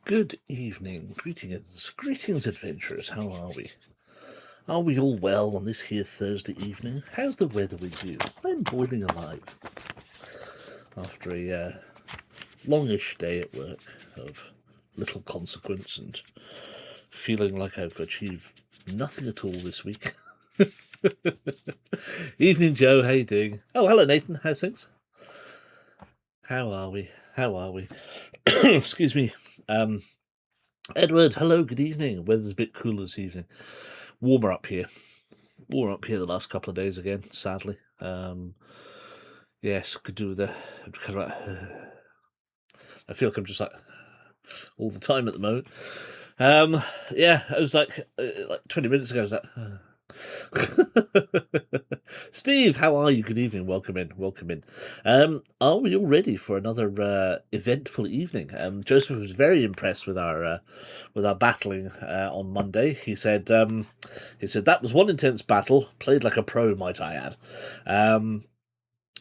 Good evening, greetings adventurers, how are we? Are we all well on this here Thursday evening? How's the weather with you? I'm boiling alive after a longish day at work of little consequence and feeling like I've achieved nothing at all this week. Evening, Joe, how you doing? Oh, hello, Nathan, how's things? How are we? Excuse me. Edward, hello, good evening. Weather's a bit cooler this evening. Warmer up here the last couple of days again, sadly. Yes, could do with the. I feel like I'm just like all the time at the moment. Yeah, I was like 20 minutes ago. I was like, Steve, how are you? Good evening. Welcome in. Are we all ready for another eventful evening? Joseph was very impressed with our battling on Monday. He said that was one intense battle, played like a pro, might I add.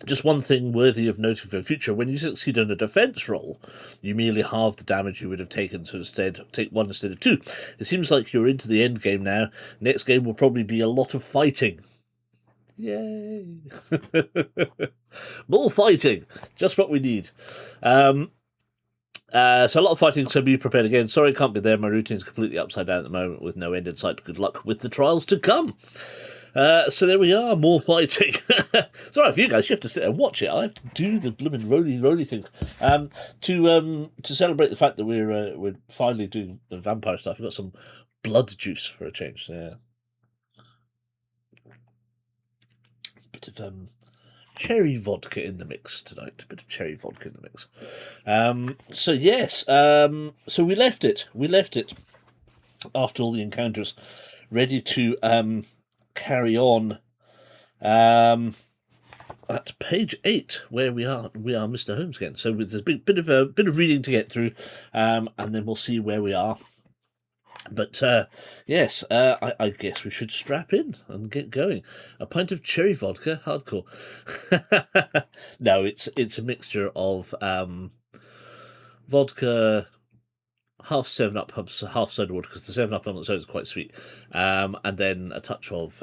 Just one thing worthy of noting for the future: when you succeed in a defense roll, you merely halve the damage you would have taken, so instead take one instead of two. It seems like you're into the end game now. Next game will probably be a lot of fighting. Yay! More fighting, just what we need. So a lot of fighting, so be prepared again. Sorry I can't be there, my routine's completely upside down at the moment with no end in sight. Good luck with the trials to come. So there we are, more fighting. Sorry, for you guys, you have to sit and watch it. I have to do the blooming roly things. To celebrate the fact that we're finally doing the vampire stuff, I've got some blood juice for a change. Yeah, bit of cherry vodka in the mix tonight. So yes, so we left it after all the encounters, ready to carry on at page 8, where we are Mr. Holmes again. So with a bit of reading to get through, and then we'll see where we are. But yes, I guess we should strap in and get going. A pint of cherry vodka, hardcore. No, it's a mixture of vodka, half 7-Up, half soda water, because the 7-Up on its own is quite sweet, and then a touch of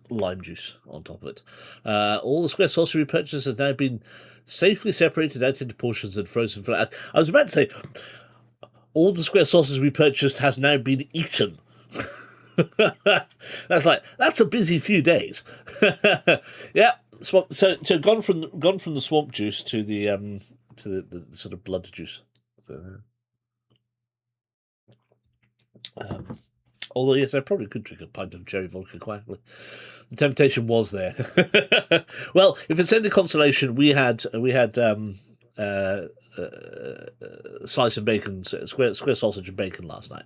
lime juice on top of it. All the square saucer purchases have now been safely separated out into portions and frozen for. I was about to say, all the square saucers we purchased has now been eaten. That's a busy few days. Yeah, so gone from the swamp juice to the sort of blood juice. So, although yes, I probably could drink a pint of cherry vodka quietly. The temptation was there. Well, if it's any consolation, we had slice of bacon, square sausage and bacon last night.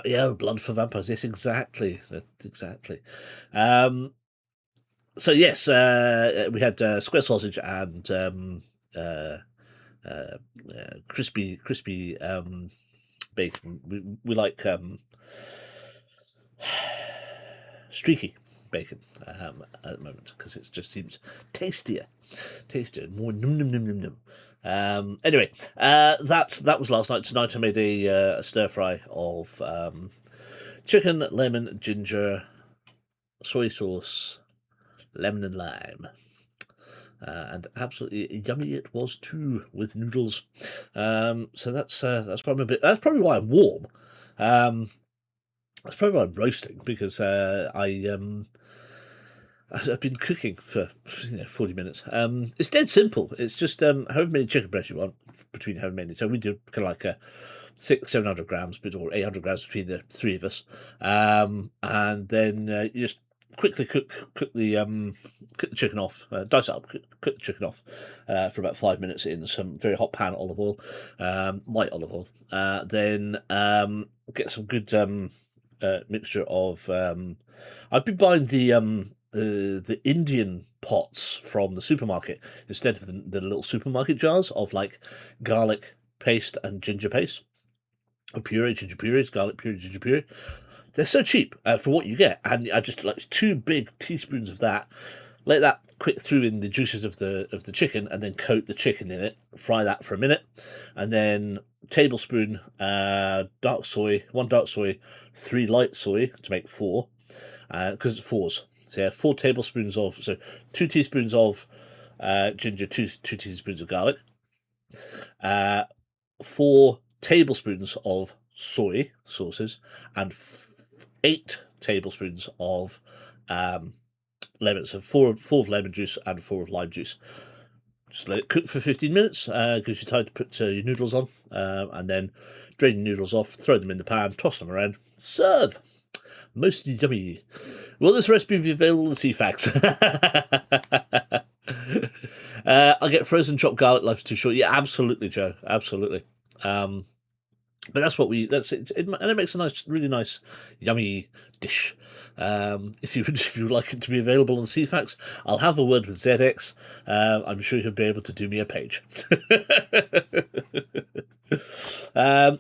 Yeah, blood for vampires. Yes, exactly. So yes, we had square sausage and crispy bacon. We like streaky bacon at the moment because it just seems tastier, more num. Anyway, that was last night. Tonight I made a stir fry of chicken, lemon, ginger, soy sauce, lemon and lime. And absolutely yummy it was too, with noodles. So that's probably why I'm warm. That's probably why I'm roasting, because I've been cooking for 40 minutes. It's dead simple. It's just however many chicken breasts you want between however many. So we do kind of like a 700 grams, or 800 grams between the three of us, and then you just quickly cook the chicken off, dice it up, cook the chicken off for about 5 minutes in some very hot pan olive oil, light olive oil. Then get some good mixture of. I've been buying the Indian pots from the supermarket instead of the little supermarket jars of like garlic paste and ginger paste, or puree, ginger purees, garlic puree, ginger puree. They're so cheap for what you get, and I just like 2 big teaspoons of that. Let that quick threw in the juices of the chicken and then coat the chicken in it. Fry that for a minute, and then tablespoon dark soy, 1 dark soy, 3 light soy to make 4, because it's 4s. So yeah, 4 tablespoons of 2 teaspoons of ginger, 2 teaspoons of garlic, 4 tablespoons of soy sauces, and 8 tablespoons of lemon. So 4 of lemon juice and 4 of lime juice. Just let it cook for 15 minutes, gives you time to put your noodles on, and then drain the noodles off, throw them in the pan, toss them around, serve. Most yummy. Will this recipe be available in CFAX? I'll get frozen chopped garlic. Life's too short. Yeah, absolutely, Joe. Absolutely. But that's what that's it, and it makes a nice, really nice, yummy dish. If you would like it to be available on CFAX, I'll have a word with ZX. I'm sure he'll be able to do me a page.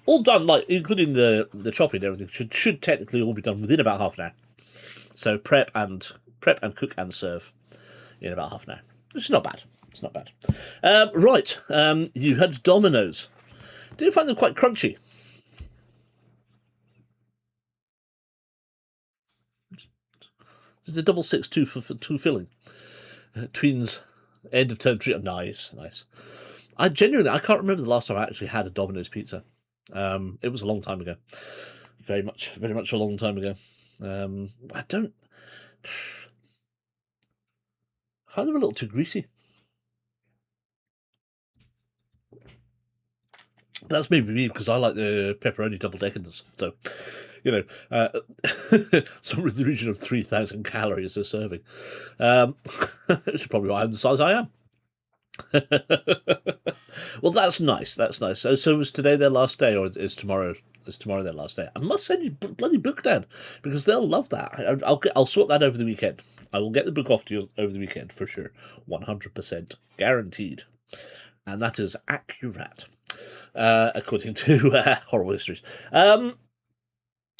All done, like including the chopping and everything, should technically all be done within about half an hour. So prep and cook and serve in about half an hour. It's not bad. It's not bad. Right, you had Dominoes. Do you find them quite crunchy? This is a 662 for 2 filling. Tweens end of term treat. Nice. I can't remember the last time I actually had a Domino's pizza. It was a long time ago. Very much a long time ago. I find them a little too greasy. That's maybe me because I like the pepperoni double Dickens. So, somewhere in the region of 3,000 calories a serving. Which is probably why I'm the size I am. Well, that's nice. So was today their last day, or is tomorrow? Is tomorrow their last day? I must send you bloody book down because they'll love that. I'll sort that over the weekend. I will get the book off to you over the weekend for sure, 100% guaranteed, and that is accurate, according to Horrible Histories.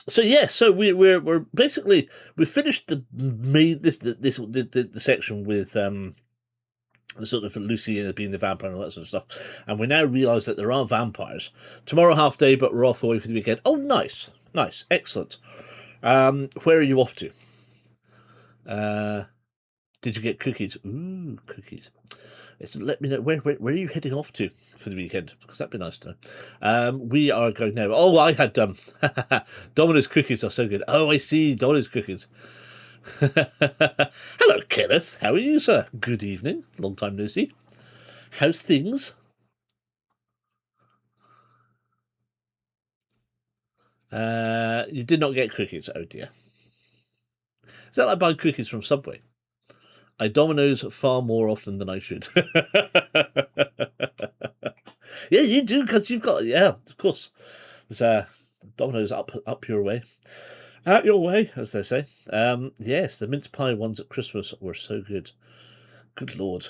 So yeah, so we're basically we finished the section with sort of Lucy being the vampire and all that sort of stuff, and we now realise that there are vampires. Tomorrow half day, but we're off away for the weekend. Oh, nice, excellent. Where are you off to? Did you get cookies? Ooh, cookies. Let me know where are you heading off to for the weekend, because that'd be nice to know. We are going now. Oh, I had Domino's cookies are so good. Oh, I see, Domino's cookies. Hello, Kenneth. How are you, sir? Good evening. Long time no see. How's things? You did not get cookies. Oh dear. Is that like buying cookies from Subway? I Domino's far more often than I should. Yeah, you do, because you've got, yeah, of course. There's Domino's up your way. Out your way, as they say. Yes, the mince pie ones at Christmas were so good. Good Lord.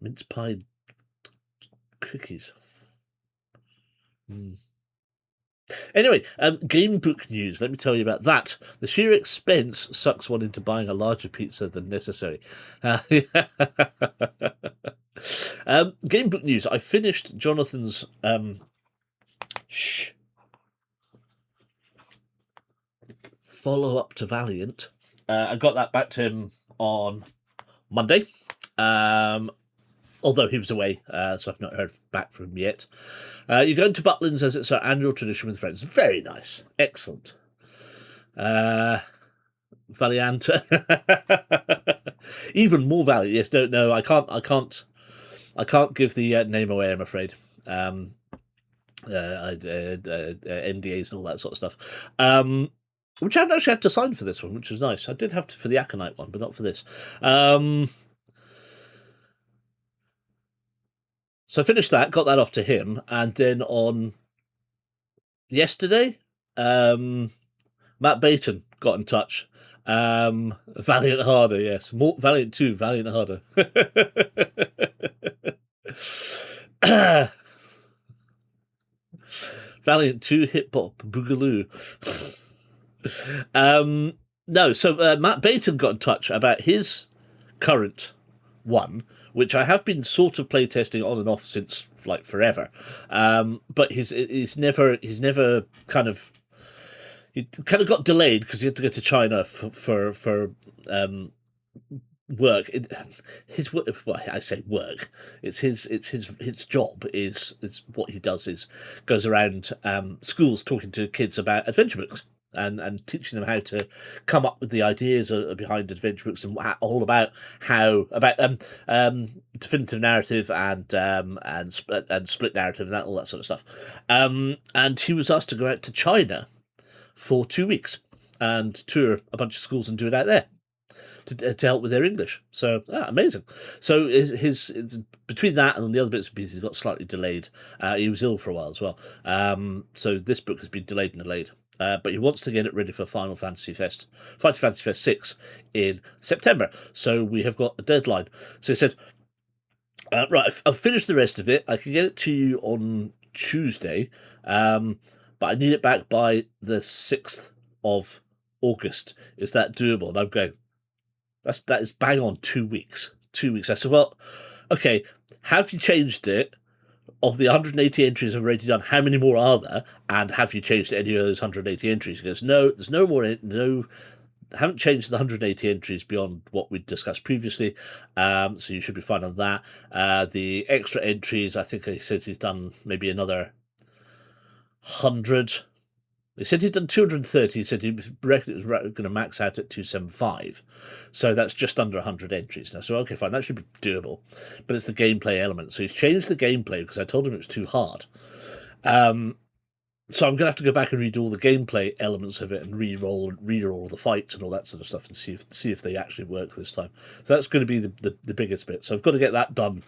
Mince pie cookies. Anyway, game book news. Let me tell you about that. The sheer expense sucks one into buying a larger pizza than necessary. Game book news. I finished Jonathan's follow-up to Valiant. I got that back to him on Monday. Although he was away, so I've not heard back from him yet. You're going to Butlins as it's our annual tradition with friends. Very nice. Excellent. Valiant. Even more Valiant. Yes, no, I can't give the name away, I'm afraid. NDAs and all that sort of stuff. Which I haven't actually had to sign for this one, which was nice. I did have to for the Aconite one, but not for this. So I finished that, got that off to him, and then on yesterday, Matt Baton got in touch. Valiant Harder, yes. More Valiant 2, Valiant Harder. Valiant 2, Hip Hop, Boogaloo. No, so Matt Baton got in touch about his current 1, which I have been sort of playtesting on and off since like forever. But he's never kind of got delayed because he had to go to China for work. His work, well, I say work. It's his job is what he does is goes around schools talking to kids about adventure books and teaching them how to come up with the ideas behind adventure books and all about definitive narrative and split narrative and all that sort of stuff. And he was asked to go out to China for 2 weeks and tour a bunch of schools and do it out there to help with their English. So amazing. So his between that and the other bits and pieces got slightly delayed. He was ill for a while as well. So this book has been delayed and delayed. But he wants to get it ready for Final Fantasy Fest 6 in September. So we have got a deadline. So he said, right, I've finished the rest of it. I can get it to you on Tuesday, but I need it back by the 6th of August. Is that doable? And I'm going, that is bang on 2 weeks. 2 weeks. I said, well, okay, have you changed it? Of the 180 entries I've already done, how many more are there? And have you changed any of those 180 entries? He goes, no, there's no more, haven't changed the 180 entries beyond what we discussed previously. So you should be fine on that. The extra entries, I think he said he's done maybe another 100. He said he'd done 230. He said he reckoned it was going to max out at 275. So that's just under 100 entries now. So, okay, fine, that should be doable. But it's the gameplay element. So he's changed the gameplay because I told him it was too hard. So I'm going to have to go back and redo all the gameplay elements of it and re-roll all the fights and all that sort of stuff and see if they actually work this time. So that's going to be the biggest bit. So I've got to get that done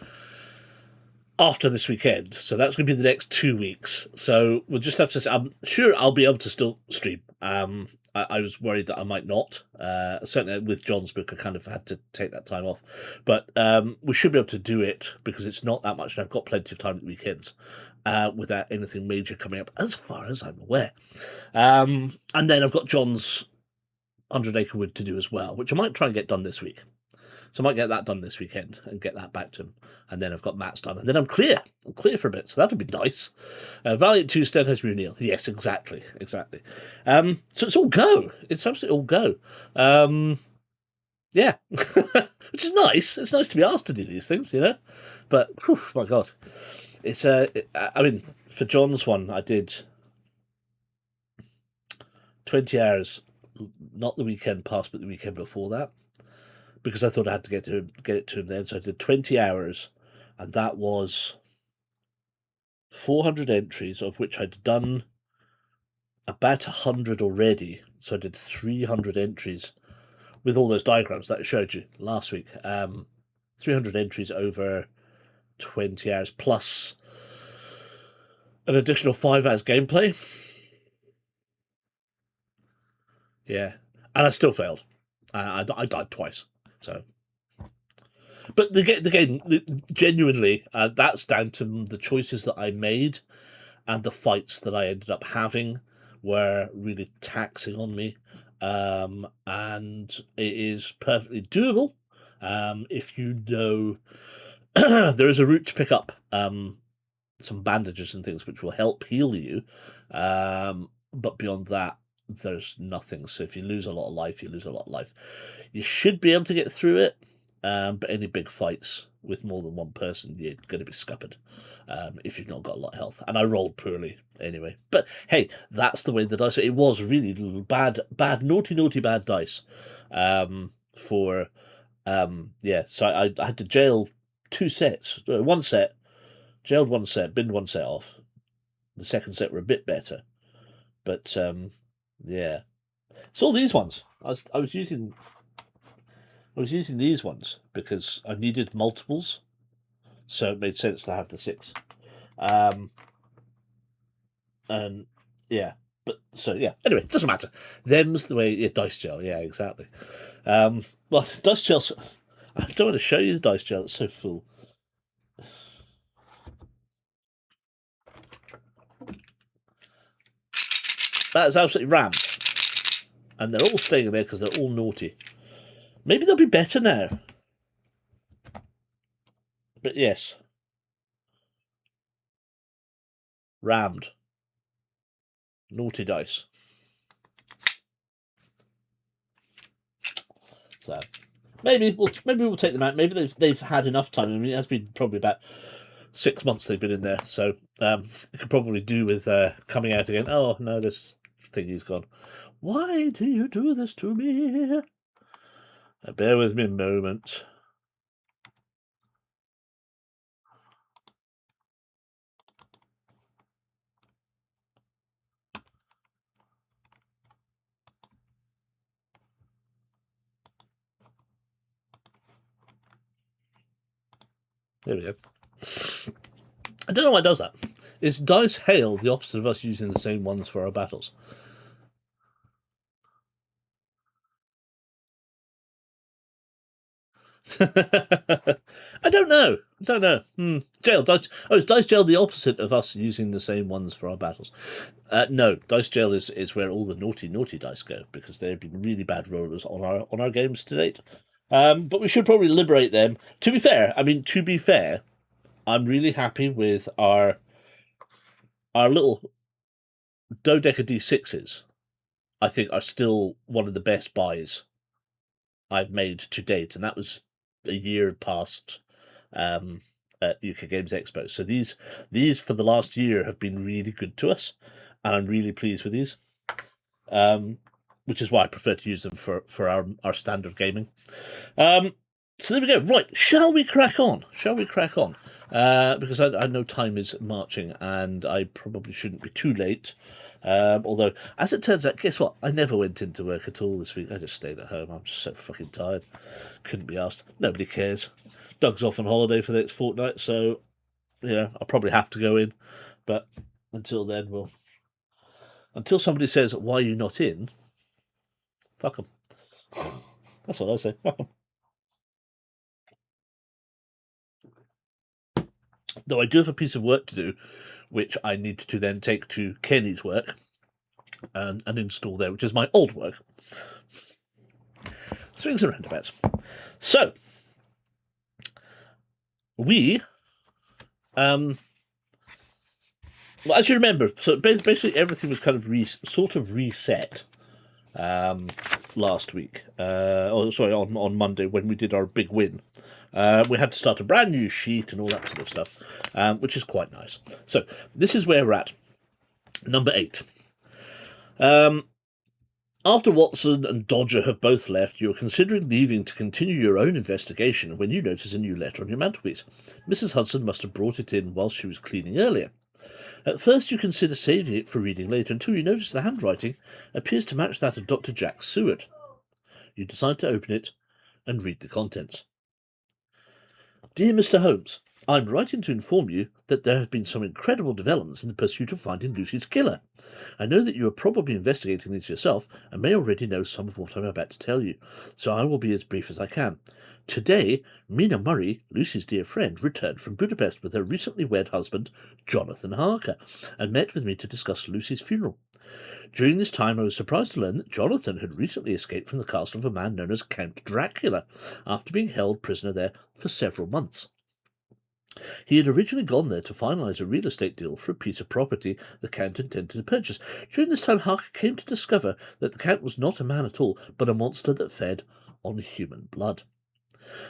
after this weekend. So that's going to be the next 2 weeks. So we'll just have to say, I'm sure I'll be able to still stream. I was worried that I might not. Certainly with John's book, I kind of had to take that time off. But we should be able to do it because it's not that much and I've got plenty of time at weekends without anything major coming up, as far as I'm aware. And then I've got John's 100 Acre Wood to do as well, which I might try and get done this week. So I might get that done this weekend and get that back to him. And then I've got Matt's done. And then I'm clear. I'm clear for a bit. So that'll be nice. Valiant 2, Stenhouse O'Neill. Yes, exactly. So it's all go. It's absolutely all go. Yeah. Which is nice. It's nice to be asked to do these things, you know. But, whew, my God. It's, I mean, for John's one, I did 20 hours, not the weekend past, but the weekend before that. Because I thought I had to get it to him then. So I did 20 hours, and that was 400 entries, of which I'd done about 100 already. So I did 300 entries with all those diagrams that I showed you last week. 300 entries over 20 hours, plus an additional 5 hours gameplay. Yeah. And I still failed. I died twice. So, but the game genuinely, that's down to the choices that I made, and the fights that I ended up having were really taxing on me. And it is perfectly doable if you know there is a route to pick up some bandages and things which will help heal you. But beyond that, there's nothing. So if you lose a lot of life, you lose a lot of life. You should be able to get through it, but any big fights with more than one person, you're going to be scuppered if you've not got a lot of health. And I rolled poorly anyway. But hey, that's the way the dice. It was really bad, naughty bad dice. So I had to jail 2 sets. One set, jailed one set, binned one set off. The second set were a bit better, but yeah. So all these ones, I was using these ones because I needed multiples, so it made sense to have the 6. And yeah, but so yeah. Anyway, it doesn't matter. Them's the way. Yeah, dice gel. Yeah, exactly. Well, dice gel. I don't want to show you the dice gel. It's so full. That is absolutely rammed. And they're all staying there because they're all naughty. Maybe they'll be better now. But yes, rammed. Naughty dice. So maybe we'll take them out. Maybe they've had enough time. I mean, it has been probably about 6 months they've been in there, so it could probably do with coming out again. Oh no, this thingy's gone. Why do you do this to me? Bear with me a moment. There we go. I don't know why it does that. Is dice hail the opposite of us using the same ones for our battles? I don't know. Jail, dice. Oh, is dice jail the opposite of us using the same ones for our battles? No, dice jail is where all the naughty dice go, because they've been really bad rollers on our games to date. But we should probably liberate them. To be fair, I'm really happy with our little dodeca d6s. I think are still one of the best buys I've made to date, and that was a year past at UK Games Expo. So these for the last year have been really good to us, and I'm really pleased with these. Which is why I prefer to use them for our standard gaming. So there we go. Right, shall we crack on? Because I know time is marching, and I probably shouldn't be too late. Although, as it turns out, guess what? I never went into work at all this week. I just stayed at home. I'm just so fucking tired. Couldn't be asked. Nobody cares. Doug's off on holiday for the next fortnight, so I'll probably have to go in. But until then, until somebody says, "Why are you not in?" Fuck them. That's what I say. Fuck them. Though I do have a piece of work to do, which I need to then take to Kenny's work and install there, which is my old work. Swings and roundabouts. So, we, well, as you remember, so basically everything was kind of sort of reset last week. On Monday when we did our big win. We had to start a brand new sheet and all that sort of stuff, which is quite nice. So this is where we're at. Number 8. After Watson and Dodger have both left, you are considering leaving to continue your own investigation when you notice a new letter on your mantelpiece. Mrs. Hudson must have brought it in while she was cleaning earlier. At first you consider saving it for reading later until you notice the handwriting appears to match that of Dr. Jack Seward. You decide to open it and read the contents. Dear Mr. Holmes, I'm writing to inform you that there have been some incredible developments in the pursuit of finding Lucy's killer. I know that you are probably investigating these yourself and may already know some of what I'm about to tell you, so I will be as brief as I can. Today, Mina Murray, Lucy's dear friend, returned from Budapest with her recently wed husband, Jonathan Harker, and met with me to discuss Lucy's funeral. During this time, I was surprised to learn that Jonathan had recently escaped from the castle of a man known as Count Dracula, after being held prisoner there for several months. He had originally gone there to finalise a real estate deal for a piece of property the Count intended to purchase. During this time, Harker came to discover that the Count was not a man at all, but a monster that fed on human blood.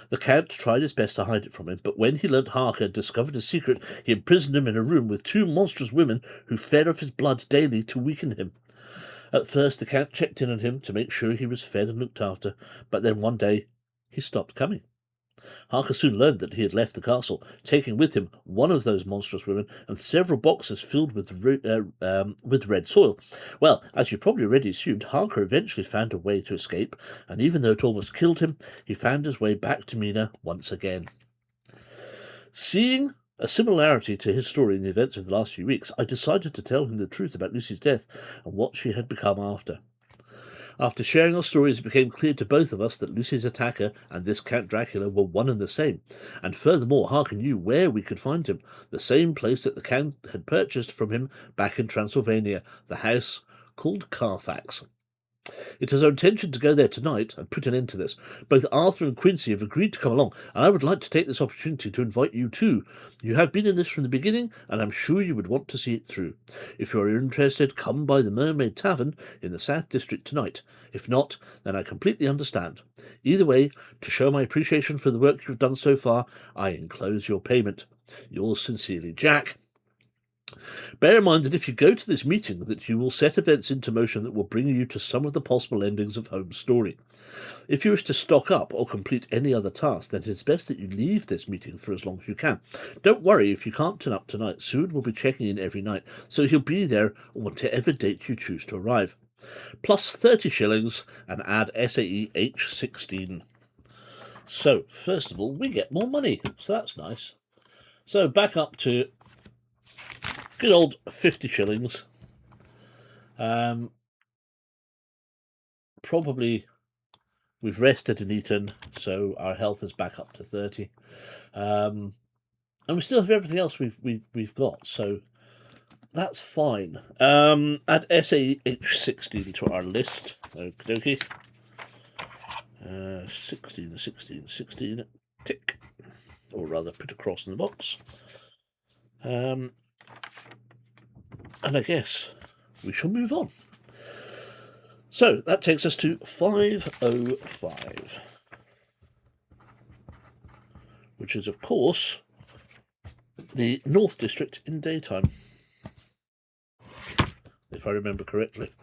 The Count tried his best to hide it from him, but when he learnt Harker had discovered his secret, he imprisoned him in a room with 2 monstrous women who fed off his blood daily to weaken him. At first, the Count checked in on him to make sure he was fed and looked after, but then one day he stopped coming. Harker soon learned that he had left the castle, taking with him one of those monstrous women and several boxes filled with red soil. Well, as you probably already assumed, Harker eventually found a way to escape, and even though it almost killed him, he found his way back to Mina once again. Seeing a similarity to his story in the events of the last few weeks, I decided to tell him the truth about Lucy's death and what she had become after. After sharing our stories, it became clear to both of us that Lucy's attacker and this Count Dracula were one and the same, and furthermore, Harker knew where we could find him, the same place that the Count had purchased from him back in Transylvania, the house called Carfax. It is our intention to go there tonight and put an end to this. Both Arthur and Quincy have agreed to come along, and I would like to take this opportunity to invite you too. You have been in this from the beginning, and I'm sure you would want to see it through. If you are interested, come by the Mermaid Tavern in the South District tonight. If not, then I completely understand. Either way, to show my appreciation for the work you've done so far, I enclose your payment. Yours sincerely, Jack. Bear in mind that if you go to this meeting, that you will set events into motion that will bring you to some of the possible endings of Holmes' story. If you wish to stock up or complete any other task, then it is best that you leave this meeting for as long as you can. Don't worry if you can't turn up tonight. Soon will be checking in every night, so he'll be there on whatever date you choose to arrive. Plus 30 shillings and add SAE H16. So, first of all, we get more money, so that's nice. So, back up to good old 50 shillings. Probably we've rested and eaten, so our health is back up to 30. And we still have everything else we've got, so that's fine. Add SAH16 to our list. Okie dokie. 16, tick. Or rather, put a cross in the box. And I guess we shall move on. So that takes us to 505, which is, of course, the North District in daytime, if I remember correctly.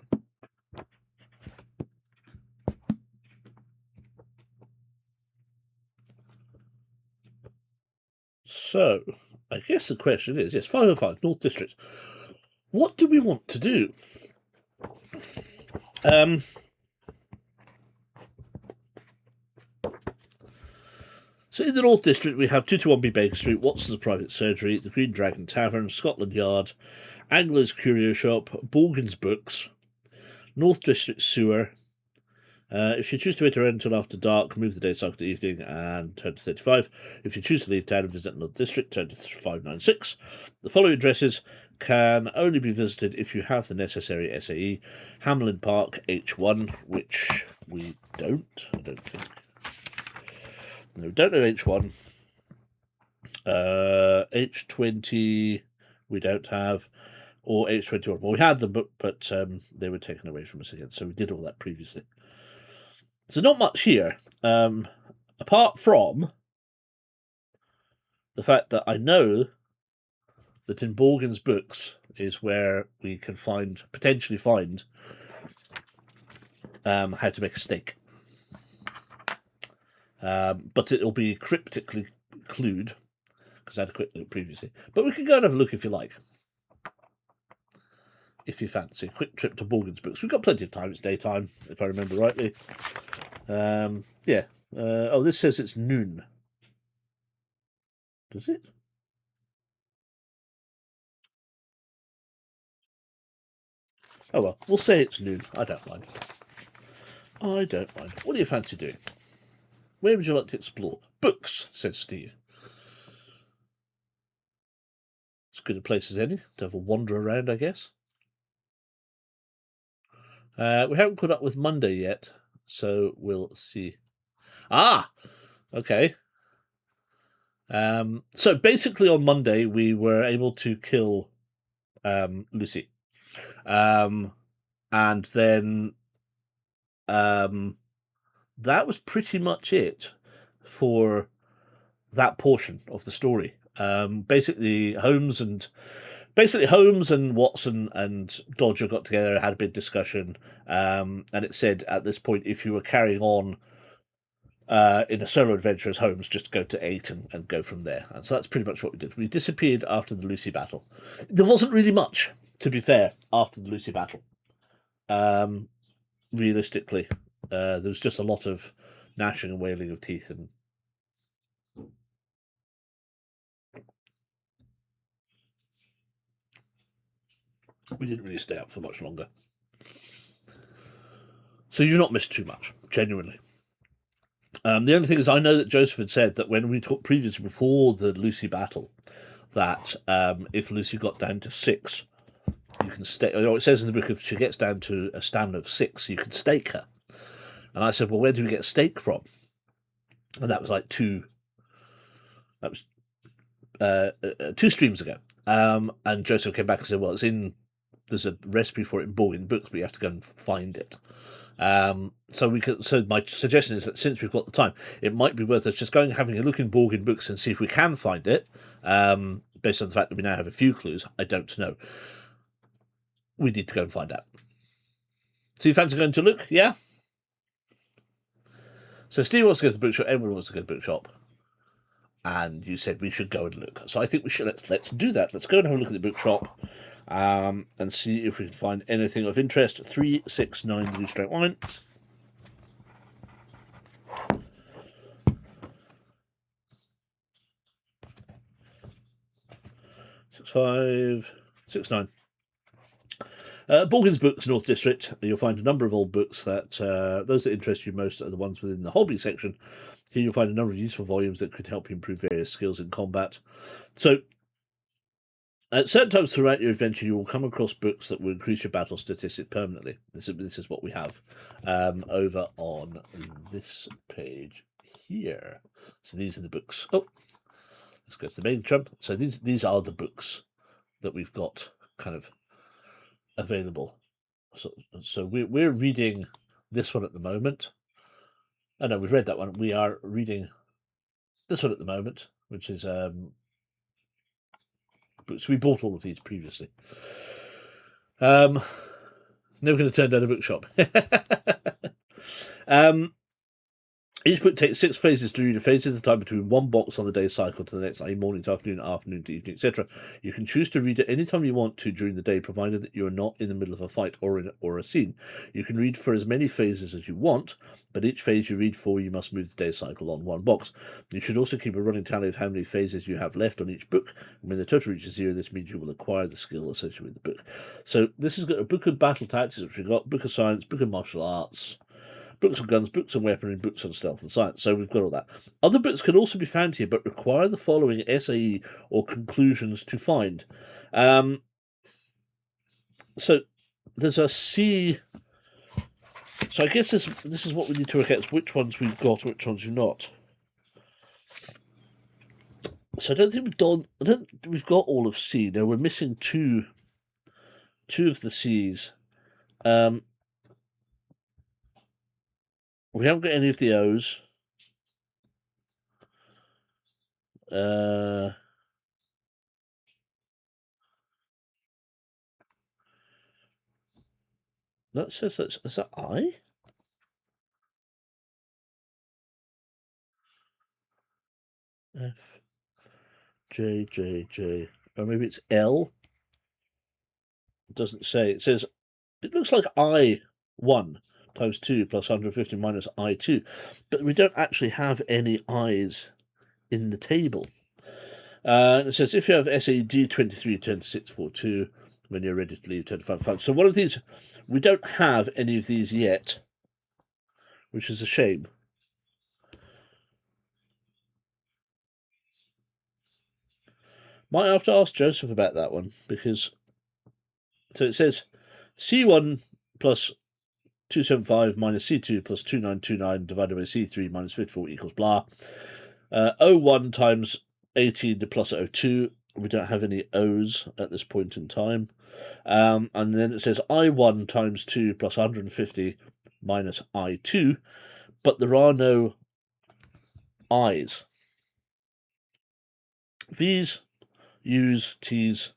So, I guess the question is, yes, 505, North District. What do we want to do? So in the North District, we have 221B Baker Street, Watson's Private Surgery, the Green Dragon Tavern, Scotland Yard, Angler's Curio Shop, Borgen's Books, North District Sewer. If you choose to wait around until after dark, move the day cycle to evening and turn to 35. If you choose to leave town and visit North District, turn to 596. The following addresses can only be visited if you have the necessary SAE. Hamlin Park, H1, which we don't, I don't think. No, we don't know H1. H20 we don't have, or H21. Well, we had them, but they were taken away from us again, so we did all that previously. So not much here, apart from the fact that I know that in Borgen's Books is where we can potentially find how to make a steak. But it'll be cryptically clued, because I had a quick look previously. But we can go and have a look if you like. If you fancy. A quick trip to Borgen's Books. We've got plenty of time. It's daytime, if I remember rightly. Yeah. Oh, this says it's noon. Does it? Oh well, we'll say it's noon. I don't mind. I don't mind. What do you fancy doing? Where would you like to explore? Books, says Steve. As good a place as any to have a wander around, I guess. We haven't caught up with Monday yet, so we'll see. Ah! Okay. So basically on Monday we were able to kill Lucy. And then that was pretty much it for that portion of the story. Basically Holmes and Watson and Dodger got together and had a big discussion, and it said at this point, if you were carrying on in a solo adventure as Holmes, just go to 8 and go from there. And so that's pretty much what we did. We disappeared after the Lucy battle. There wasn't really much, to be fair, after the Lucy battle. Realistically, there was just a lot of gnashing and wailing of teeth, and we didn't really stay up for much longer. So you've not missed too much, genuinely. The only thing is, I know that Joseph had said that when we talked previously, before the Lucy battle, that if Lucy got down to 6, you can stake. It says in the book if she gets down to a stamina of 6, you can stake her. And I said, well, where do we get stake from? And that was like two streams ago. And Joseph came back and said, well, there's a recipe for it in Borgin books, but you have to go and find it. So my suggestion is that since we've got the time, it might be worth us just going and having a look in Borgin books and see if we can find it. Based on the fact that we now have a few clues, I don't know. We need to go and find out. So you fancy going to look? Yeah? So Steve wants to go to the bookshop, everyone wants to go to the bookshop. And you said we should go and look. So I think we should, let's do that. Let's go and have a look at the bookshop and see if we can find anything of interest. 369 Blue Straight Wine. 6569. Borgin's Books, North District. You'll find a number of old books that those that interest you most are the ones within the hobby section. Here you'll find a number of useful volumes that could help you improve various skills in combat. So, at certain times throughout your adventure, you will come across books that will increase your battle statistic permanently. This is what we have over on this page here. So these are the books. Oh, let's go to the main trump. So these are the books that we've got kind of available. So we're reading this one at the moment. Oh no, we've read that one. We are reading this one at the moment, which is books. We bought all of these previously. Never going to turn down a bookshop. Each book takes 6 phases to read. A phase is the time between one box on the day cycle to the next, i.e. morning to afternoon, afternoon to evening, etc. You can choose to read it any time you want to during the day, provided that you are not in the middle of a fight or a scene. You can read for as many phases as you want, but each phase you read for, you must move the day cycle on one box. You should also keep a running tally of how many phases you have left on each book. And when the total reaches 0, this means you will acquire the skill associated with the book. So this has got a book of battle tactics, which we've got, book of science, book of martial arts, books on guns, books on weaponry, books on stealth and science. So we've got all that. Other books can also be found here, but require the following SAE or conclusions to find. So there's a C. So I guess this is what we need to work out: is which ones we've got, which ones we've not. So I don't think we've got all of C. No, we're missing two of the C's. We haven't got any of the O's. That says is that I? F J J J. Or maybe it's L. It doesn't say. It says it looks like I1 times 2 plus 150 minus I2, but we don't actually have any I's in the table. It says if you have SAD 23 turn to 642 when you're ready to leave, turn to 5. So one of these, we don't have any of these yet, which is a shame. Might have to ask Joseph about that one, because so it says C1 plus 275 minus C2 plus 2929 divided by C3 minus 54 equals blah. O1 times 18 plus O2. We don't have any O's at this point in time. And then it says I1 times 2 plus 150 minus I2, but there are no I's. V's, U's, T's,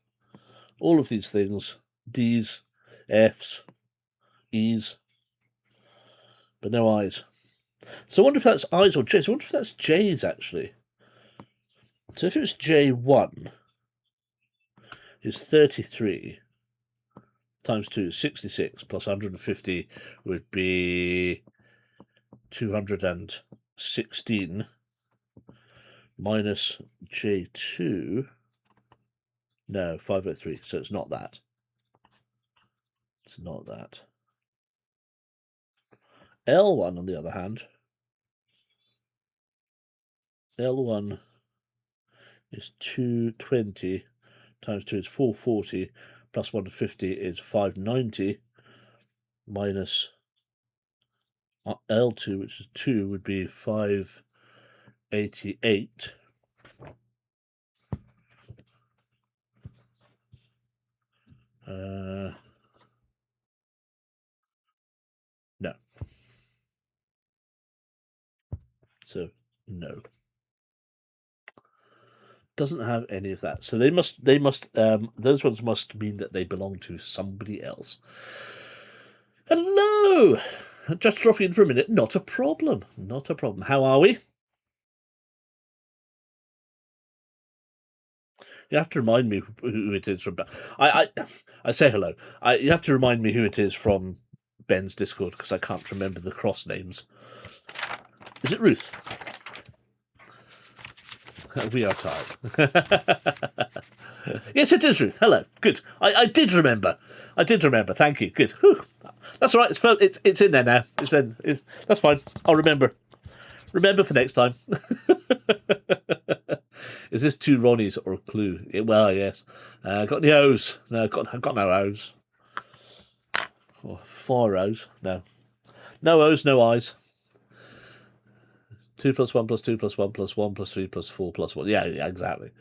all of these things, D's, F's, E's, but no I's. So I wonder if that's I's or J's. I wonder if that's J's, actually. So if it was J1, it's 33 times 2 is 66, plus 150 would be 216, minus J2, no, 503, so it's not that. It's not that. L1, on the other hand, L1 is 220 times 2 is 440 plus 150 is 590 minus L2, which is 2, would be 588. No. So, no. Doesn't have any of that. So those ones must mean that they belong to somebody else. Hello! Just dropping in for a minute. Not a problem. Not a problem. How are we? You have to remind me who it is from. I say hello. You have to remind me who it is from Ben's Discord because I can't remember the cross names. Is it Ruth? We are tired. Yes, it is Ruth. Hello. Good. I did remember. Thank you. Good. Whew. That's all right. It's in there now. That's fine. I'll remember. Remember for next time. Is this 2 Ronnies or a clue? Well, yes. Got any O's? No, got no O's. Or 4 O's? No. No O's, no I's. 2 plus 1 plus 2 plus 1 plus 1 plus 3 plus 4 plus 1. Yeah, exactly.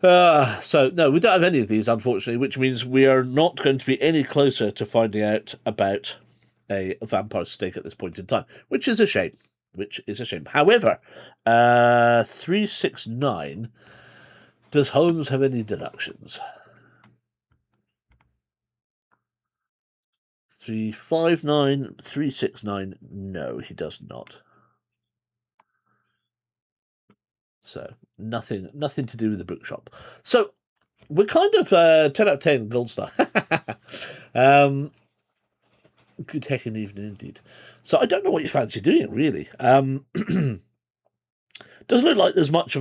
So, no, we don't have any of these, unfortunately, which means we are not going to be any closer to finding out about a vampire stake at this point in time, which is a shame. However, 369, does Holmes have any deductions? 359, 369, no, he does not. So nothing to do with the bookshop. So we're kind of 10 out of 10 gold star. Good heckin' evening indeed. So I don't know what you fancy doing, really. Doesn't look like there's much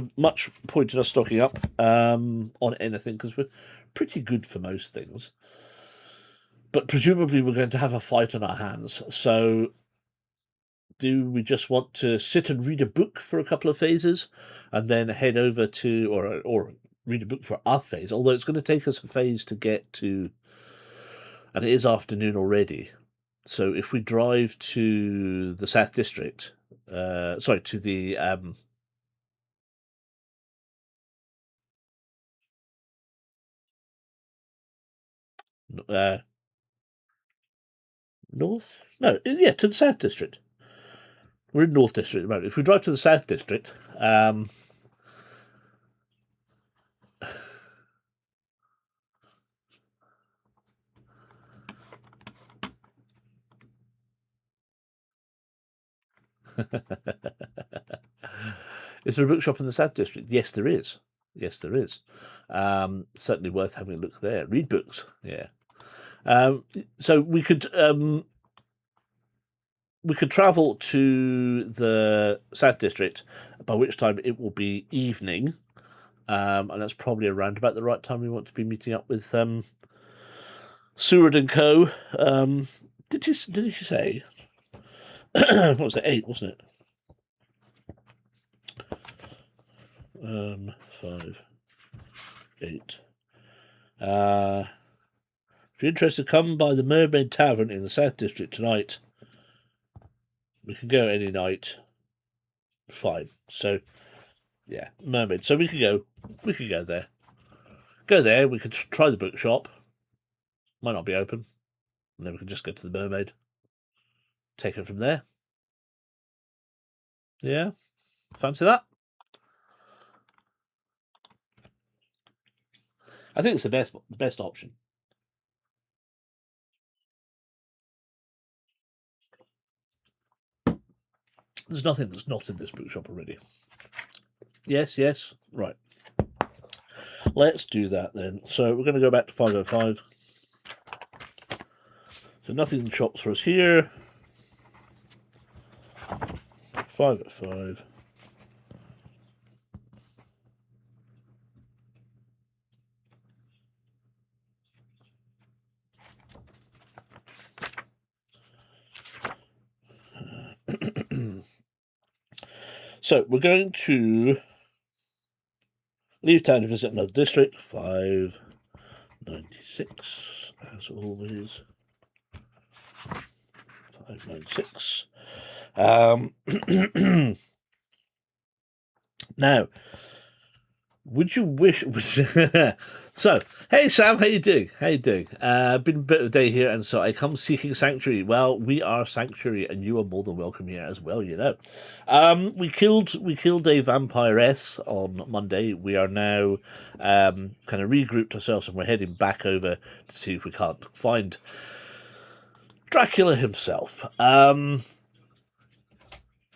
point in us stocking up on anything because we're pretty good for most things. But presumably we're going to have a fight on our hands. So do we just want to sit and read a book for a couple of phases and then head over to, or read a book for our phase, although it's going to take us a phase to get to, and it is afternoon already. So if we drive to the South District, to the North? No, yeah, to the South District. We're in North District at the moment. If we drive to the South District, is there a bookshop in the South District? Yes, there is. Certainly worth having a look there. Read books, yeah. So we could travel to the South District, by which time it will be evening, and that's probably around about the right time we want to be meeting up with Seward and Co. Did you say? What was it? 8, wasn't it? 5, 8. If you're interested, come by the Mermaid Tavern in the South District tonight. We can go any night. Fine. So, yeah, Mermaid. So we could go there. Go there. We could try the bookshop. Might not be open. And then we can just go to the Mermaid. Take it from there. Yeah. Fancy that? I think it's the best option. There's nothing that's not in this bookshop already. Yes. Right. Let's do that then. So we're going to go back to 505. So nothing in the shops for us here. 505. So we're going to leave town to visit another district. 5, 596, as always. 596. Now, would you wish... So, hey Sam, how you doing? How you doing? Been a bit of a day here, and so I come seeking sanctuary. Well, we are sanctuary, and you are more than welcome here as well, you know. We killed a vampiress on Monday. We are now kind of regrouped ourselves, and we're heading back over to see if we can't find Dracula himself.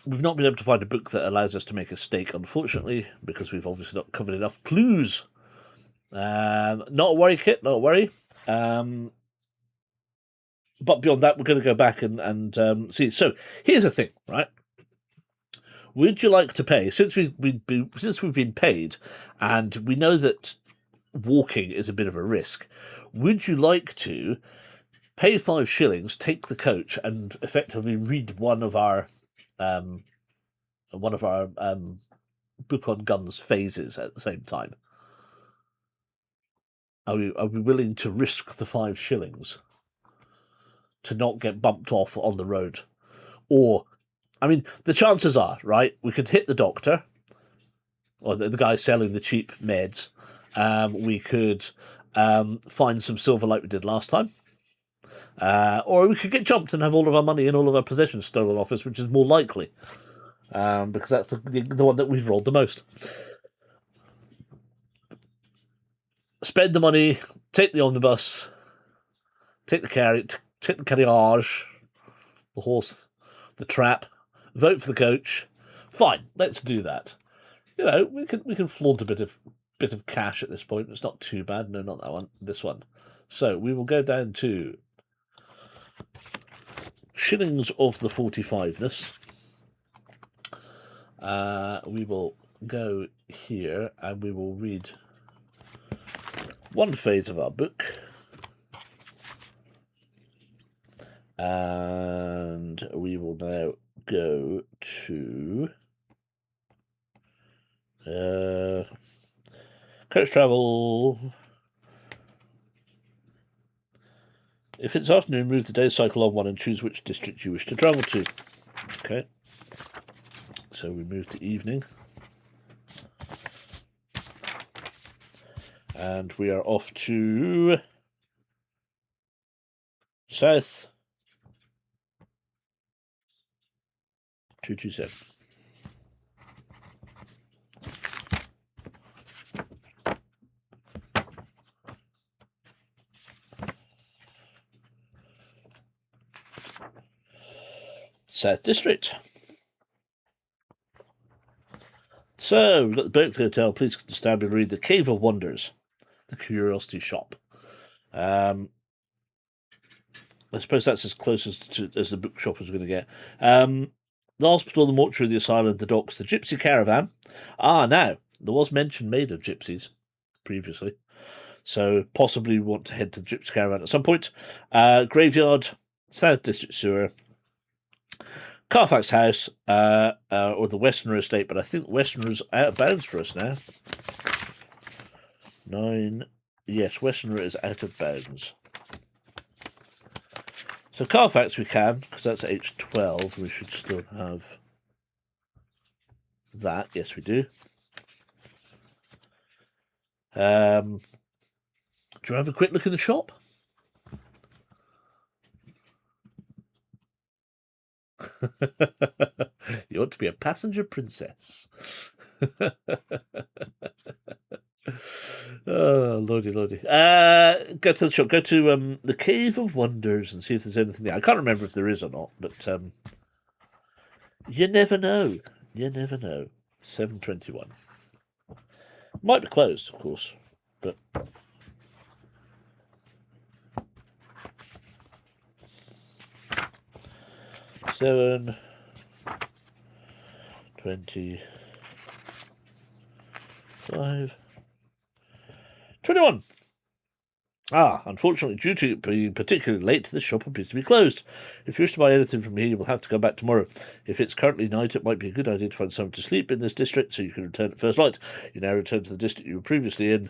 We've not been able to find a book that allows us to make a stake, unfortunately, because we've obviously not covered enough clues. Not a worry, Kit, not a worry. But beyond that, we're going to go back and see. So here's the thing, right? Would you like to pay, since we've been paid, and we know that walking is a bit of a risk, would you like to pay 5 shillings, take the coach, and effectively read one of our book on guns phases at the same time? Are we willing to risk the 5 shillings to not get bumped off on the road? Or, I mean, the chances are, right, we could hit the doctor, or the guy selling the cheap meds. We could find some silver like we did last time. Or we could get jumped and have all of our money and all of our possessions stolen off us, which is more likely, because that's the one that we've rolled the most. Spend the money, take the omnibus, take the carriage, the horse, the trap, vote for the coach. Fine, let's do that. You know, we can flaunt a bit of cash at this point. It's not too bad. No, not that one. This one. So we will go down to shillings of the 45ness. We will go here and we will read one phase of our book. And we will now go to coach travel. If it's afternoon, move the day cycle on 1 and choose which district you wish to travel to. Okay. So we move to evening. And we are off to south 227. South District. So, we've got the Berkeley Hotel. Please stand and read The Cave of Wonders, the Curiosity Shop. I suppose that's as close as the bookshop is going to get. The hospital, the mortuary, the asylum, the docks, the gypsy caravan. Now, there was mention made of gypsies previously. So, possibly we want to head to the gypsy caravan at some point. Graveyard, South District Sewer, Carfax House, or the Westerner Estate, but I think Westerner's out of bounds for us now. 9. Yes, Westerner is out of bounds. So Carfax we can, because that's H12. We should still have that. Yes, we do. Do you have a quick look in the shop? You ought to be a passenger princess. Oh, lordy. Go to the shop. Go to the Cave of Wonders and see if there's anything there. I can't remember if there is or not, but you never know. 7:21. Might be closed, of course, but. Seven 25 21. Unfortunately, due to being particularly late, this shop appears to be closed. If you wish to buy anything from here, you will have to come back tomorrow. If it's currently night, it might be a good idea to find somewhere to sleep in this district so you can return at first light. You now return to the district you were previously in.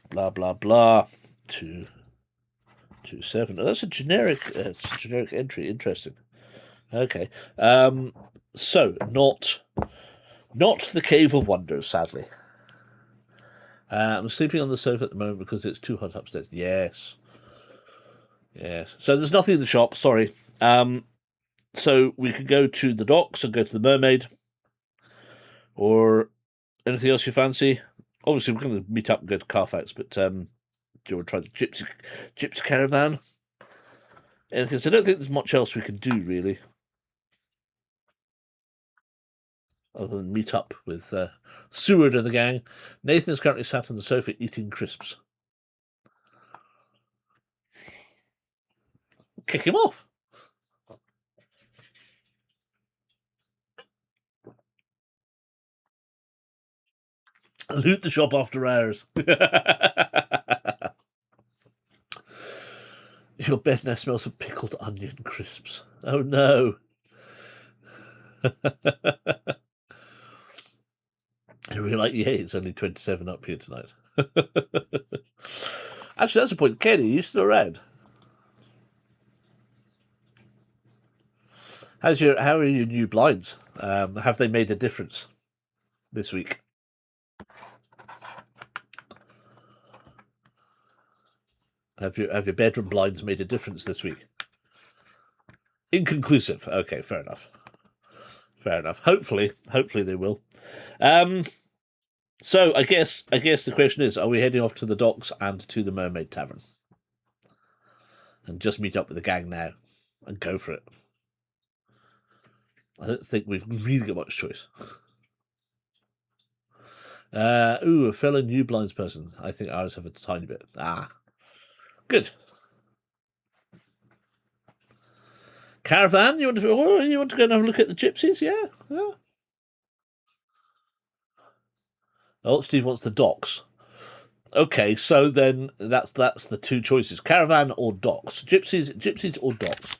Blah, blah, blah. 227. Oh, that's a generic. It's a generic entry. Interesting. Okay. So not the Cave of Wonders, sadly. I'm sleeping on the sofa at the moment because it's too hot upstairs. Yes. Yes. So there's nothing in the shop. Sorry. So we could go to the docks and go to the Mermaid, or anything else you fancy. Obviously, we're going to meet up and go to Carfax, but do you want to try the gypsy caravan? Anything? So I don't think there's much else we can do really, other than meet up with Seward and the gang. Nathan is currently sat on the sofa eating crisps. Kick him off. Loot the shop after hours. Your bed now smells of pickled onion crisps. Oh no. And we're like, yeah, it's only 27 up here tonight. Actually, that's a point. Kenny, are you still around? How are your new blinds? Have they made a difference this week? Have your bedroom blinds made a difference this week? Inconclusive. Okay, fair enough. Fair enough. Hopefully they will. So I guess the question is: are we heading off to the docks and to the Mermaid Tavern, and just meet up with the gang now, and go for it? I don't think we've really got much choice. A fellow new blinds person. I think ours have a tiny bit. Good. Caravan? You want to go and have a look at the gypsies? Yeah. Oh, Steve wants the docks. Okay, so then that's the two choices: caravan or docks. Gypsies or docks.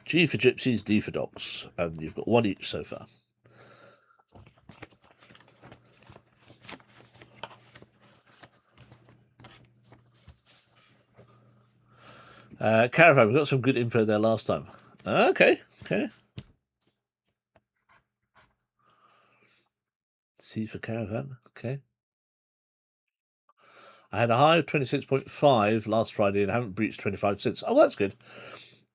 G for gypsies, D for docks, and you've got one each so far. Caravan, we got some good info there last time. Okay. C for caravan. Okay. I had a high of 26.5 last Friday and haven't breached 25 since. Oh, that's good.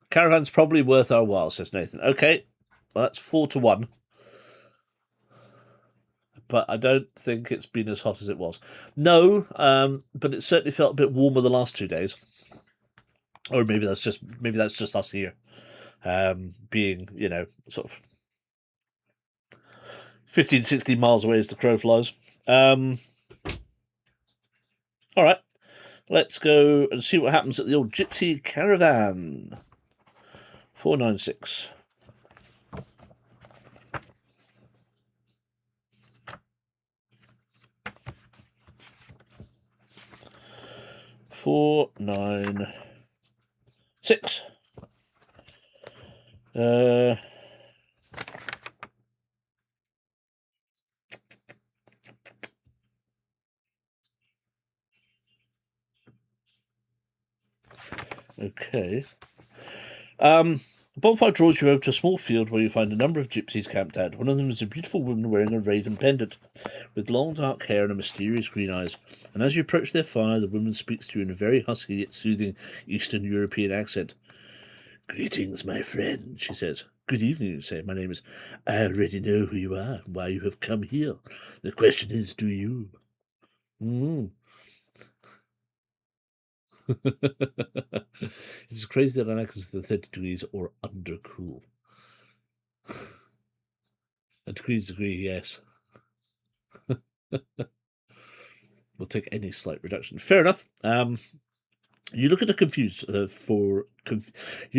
Caravan's probably worth our while, says Nathan. Okay. Well, that's 4-1. But I don't think it's been as hot as it was. No, but it certainly felt a bit warmer the last 2 days. Or maybe that's just us here, being sort of 15, 16 miles away as the crow flies. All right, let's go and see what happens at the old gypsy caravan. 496. Four, 9, 6. Okay. Bonfire draws you over to a small field where you find a number of gypsies camped out. One of them is a beautiful woman wearing a raven pendant, with long dark hair and mysterious green eyes. And as you approach their fire, the woman speaks to you in a very husky yet soothing Eastern European accent. "Greetings, my friend," she says. "Good evening," you say. "My name is... I already know who you are, why you have come here. The question is, do you?" It's crazy that an access to 30 degrees or under cool. A degree's degree, yes. We'll take any slight reduction. Fair enough. You look at her confused you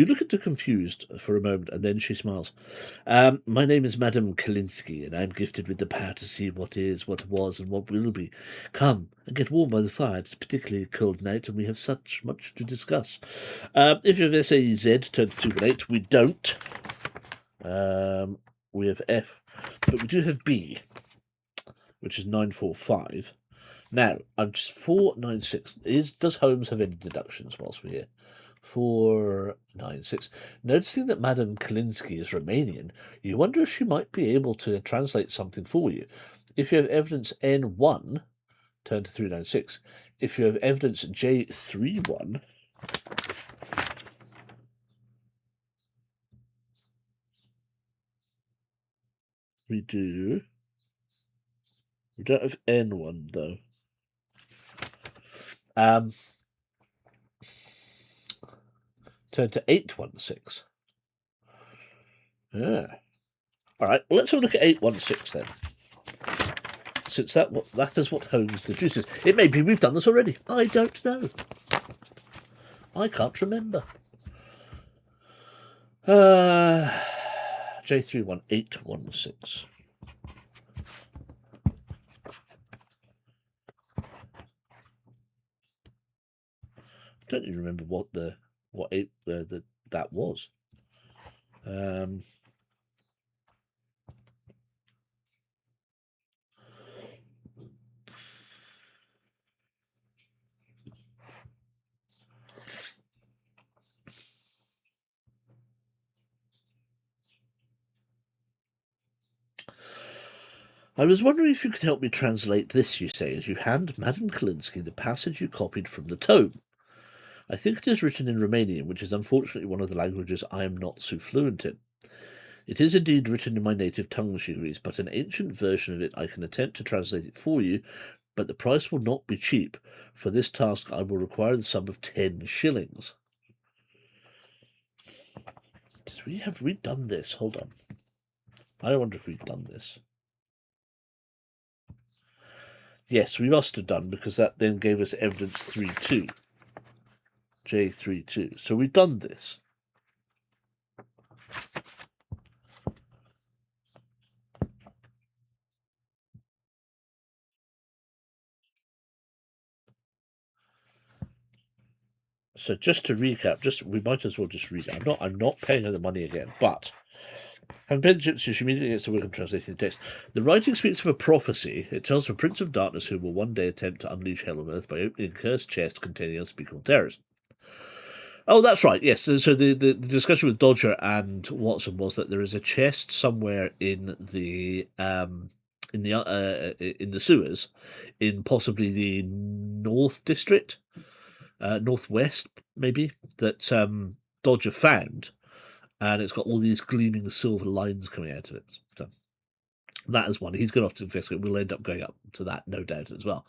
look at her confused for a moment, and then she smiles. "My name is Madame Kalinsky, and I'm gifted with the power to see what is, what was, and what will be. Come and get warm by the fire. It's a particularly cold night, and we have such much to discuss. If you have SAZ, turn to 218. We don't. we have F, but we do have B, which is 945. Now, I'm just 496. Does Holmes have any deductions whilst we're here? 496. Noticing that Madame Kalinsky is Romanian, you wonder if she might be able to translate something for you. If you have evidence N1, turn to 396. If you have evidence J31, we do. We don't have N1 though. Turn to 816. Yeah. All right. Well, let's have a look at 816 then. Since that is what Holmes deduces. It may be we've done this already. I don't know. I can't remember. J31816. I don't even remember what that was. I was wondering if you could help me translate this, you say, as you hand Madame Kalinsky the passage you copied from the tome. I think it is written in Romanian, which is unfortunately one of the languages I am not so fluent in. It is indeed written in my native tongue, she agrees, but an ancient version of it I can attempt to translate it for you, but the price will not be cheap. For this task I will require the sum of 10 shillings. Have we done this? Hold on. I wonder if we've done this. Yes, we must have done, because that then gave us evidence 32. J32. So we've done this. So just to recap, we might as well just read it. I'm not paying her the money again, but having paid the gypsy, she immediately gets to work on translating the text. The writing speaks of a prophecy. It tells of a prince of darkness who will one day attempt to unleash hell on earth by opening a cursed chest containing unspeakable terrors. Oh, that's right. Yes. So the discussion with Dodger and Watson was that there is a chest somewhere in the sewers, in possibly the North District, Northwest maybe, that Dodger found, and it's got all these gleaming silver lines coming out of it. So that is one. He's gone off to investigate. We'll end up going up to that, no doubt, as well.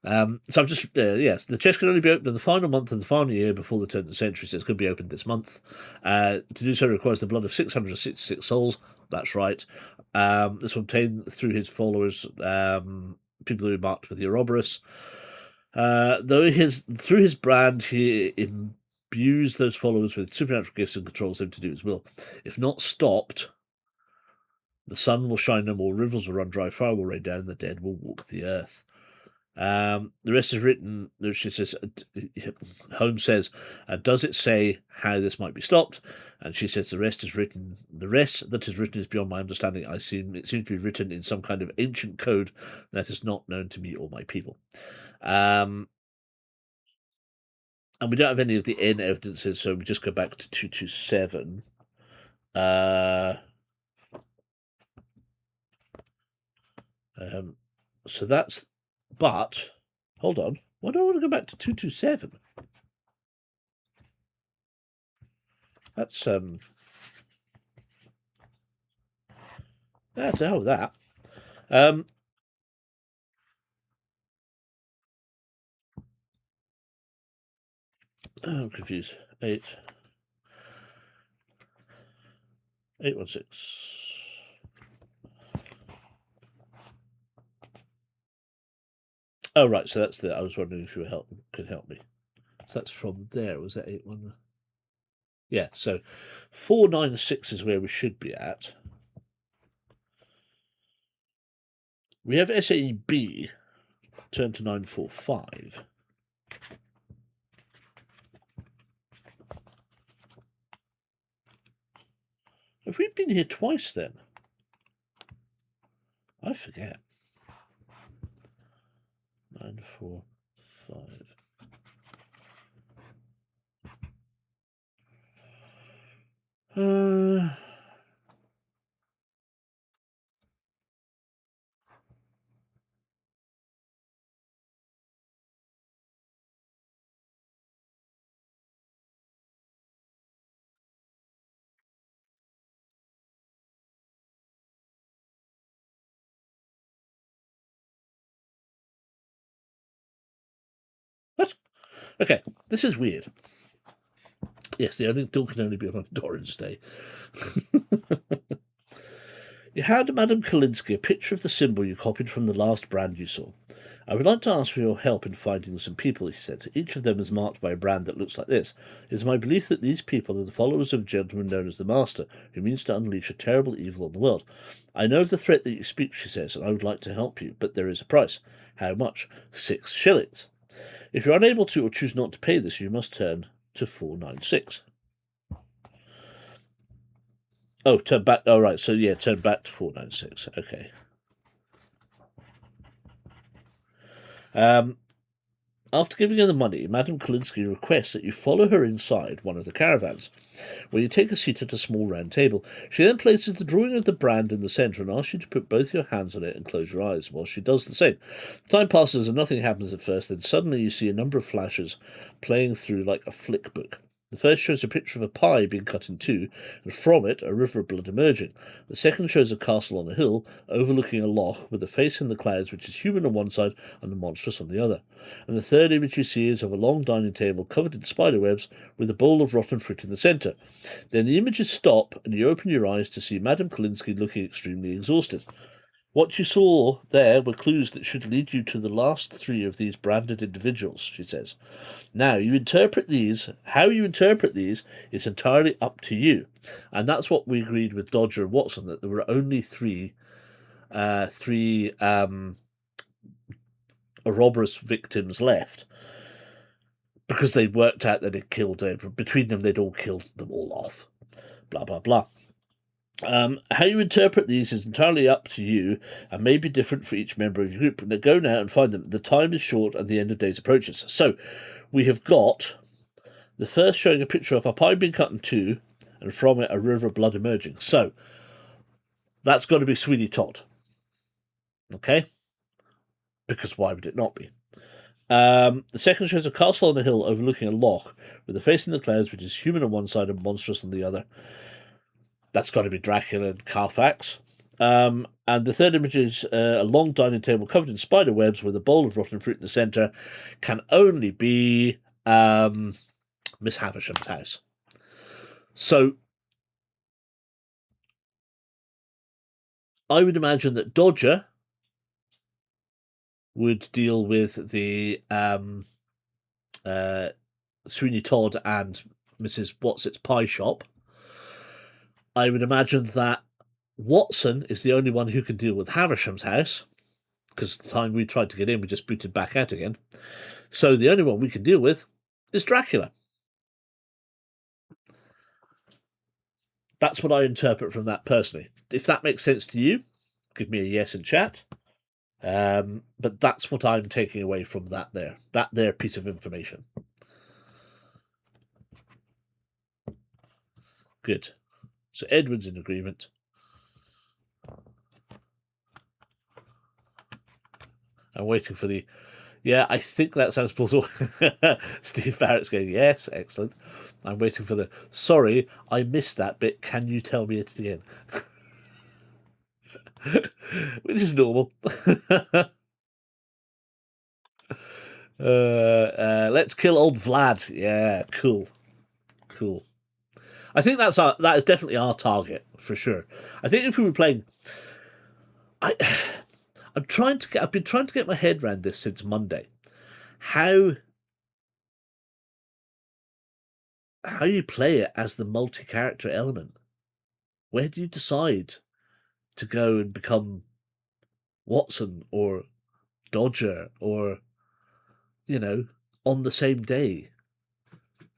So I'm just, yes, the chest can only be opened in the final month of the final year before the turn of the century, so it's going to be opened this month. To do so requires the blood of 666 souls. That's right. This will obtain through his followers, people who are marked with the Ouroboros. Through his brand, he imbues those followers with supernatural gifts and controls them to do his will. If not stopped, the sun will shine no more, rivers will run dry, fire will rain down, and the dead will walk the earth. The rest is written. She says, Holmes says, does it say how this might be stopped? And she says, the rest is written. The rest that is written is beyond my understanding. It seems to be written in some kind of ancient code that is not known to me or my people. And we don't have any of the N evidences, so we just go back to 227. So that's. But, hold on. Why do I want to go back to 227? That's, yeah, to hell with that. I'm confused. 816. Oh, right, so that's I was wondering if you could help me. So that's from there. Was that 81? Yeah, so 496 is where we should be at. We have SAEB turn to 945. Have we been here twice then? I forget. 9, 4, 5. What? Okay, this is weird. Yes, the only door can only be on a Doran's day. You had Madame Kalinsky a picture of the symbol you copied from the last brand you saw. I would like to ask for your help in finding some people, he said. Each of them is marked by a brand that looks like this. It is my belief that these people are the followers of a gentleman known as the Master, who means to unleash a terrible evil on the world. I know of the threat that you speak, she says, and I would like to help you, but there is a price. How much? 6 shillings. If you're unable to or choose not to pay this, you must turn to 496. Oh, turn back. Oh, right. So, yeah, turn back to 496. Okay. After giving her the money, Madame Kalinsky requests that you follow her inside one of the caravans, where you take a seat at a small round table. She then places the drawing of the brand in the centre and asks you to put both your hands on it and close your eyes while she does the same. Time passes and nothing happens at first, then suddenly you see a number of flashes playing through like a flick book. The first shows a picture of a pie being cut in two, and from it a river of blood emerging. The second shows a castle on a hill, overlooking a loch, with a face in the clouds which is human on one side and the monstrous on the other. And the third image you see is of a long dining table covered in spider webs, with a bowl of rotten fruit in the centre. Then the images stop, and you open your eyes to see Madame Kalinsky looking extremely exhausted. What you saw there were clues that should lead you to the last 3 of these branded individuals, she says. Now, how you interpret these is entirely up to you. And that's what we agreed with Dodger and Watson, that there were only three Ouroboros victims left. Because they worked out that they'd killed between them, they'd all killed them all off. Blah, blah, blah. How you interpret these is entirely up to you and may be different for each member of your group. Now go now and find them. The time is short and the end of days approaches. So we have got the first showing a picture of a pie being cut in two and from it a river of blood emerging. So that's got to be Sweeney Todd. Okay? Because why would it not be? The second shows a castle on a hill overlooking a loch with a face in the clouds which is human on one side and monstrous on the other. That's got to be Dracula and Carfax. And the third image is a long dining table covered in spider webs with a bowl of rotten fruit in the centre. Can only be Miss Havisham's house. So I would imagine that Dodger would deal with the Sweeney Todd and Mrs. What's-Its pie shop. I would imagine that Watson is the only one who can deal with Havisham's house, because the time we tried to get in, we just booted back out again. So the only one we can deal with is Dracula. That's what I interpret from that personally. If that makes sense to you, give me a yes in chat. But that's what I'm taking away from that there piece of information. Good. So Edward's in agreement. I'm waiting for the... Yeah, I think that sounds plausible. Steve Barrett's going, yes, excellent. I'm waiting for the... Sorry, I missed that bit. Can you tell me it again? Which is normal. Let's kill old Vlad. Yeah, cool. I think that is definitely our target for sure. I think if we were playing, I've been trying to get my head around this since Monday. How you play it as the multi-character element? Where do you decide to go and become Watson or Dodger or on the same day?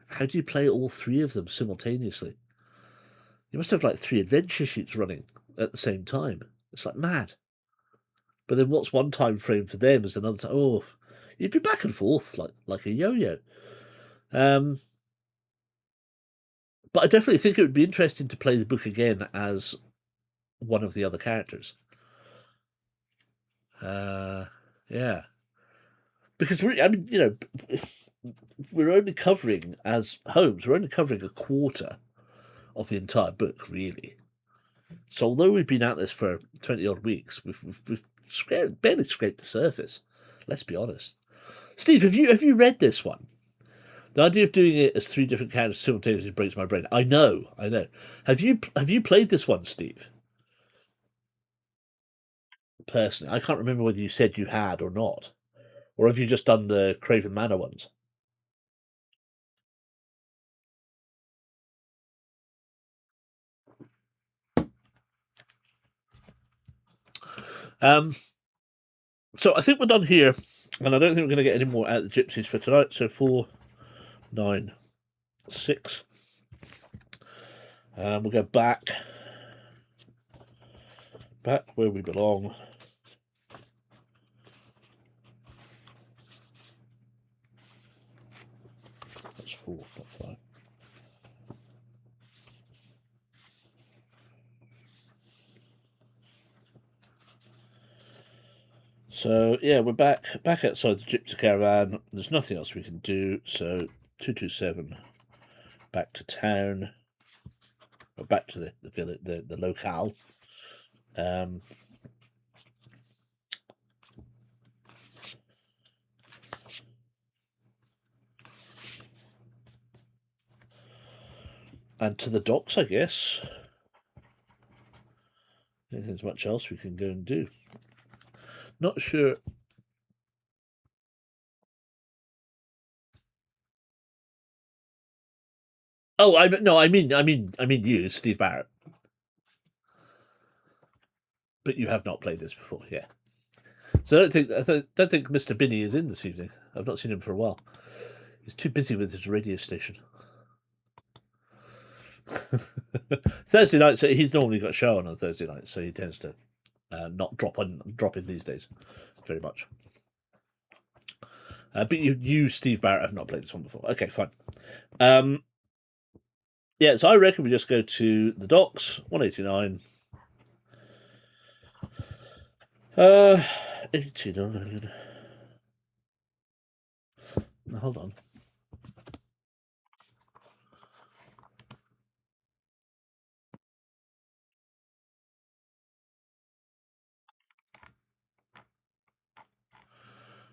How do you play all 3 of them simultaneously? You must have like 3 adventure sheets running at the same time. It's like mad. But then what's one time frame for them is another time. Oh, you'd be back and forth like a yo-yo. But I definitely think it would be interesting to play the book again as one of the other characters. Yeah, because we're only covering as Holmes. We're only covering a quarter of the entire book, really. So although we've been at this for 20 odd weeks, we've barely scraped the surface. Let's be honest. Steve, have you read this one? The idea of doing it as 3 different characters simultaneously breaks my brain. I know. Have you played this one, Steve? Personally, I can't remember whether you said you had or not, or have you just done the Craven Manor ones? So I think we're done here, and I don't think we're going to get any more out of the gypsies for tonight. So 4, 9, 6. We'll go back where we belong. That's 4, not 5. So yeah, we're back outside the gypsy caravan. There's nothing else we can do. So 227, back to town, or back to the village, the locale. And to the docks, I guess. Anything much else we can go and do. Not sure. Oh, I mean you, Steve Barrett. But you have not played this before, yeah. So I don't think Mr. Binney is in this evening. I've not seen him for a while. He's too busy with his radio station. Thursday night, so he's normally got a show on Thursday night, so he tends to not drop in these days very much. But you, Steve Barrett, have not played this one before. Okay, fine. Yeah, so I reckon we just go to the docks, 189. 89. Hold on.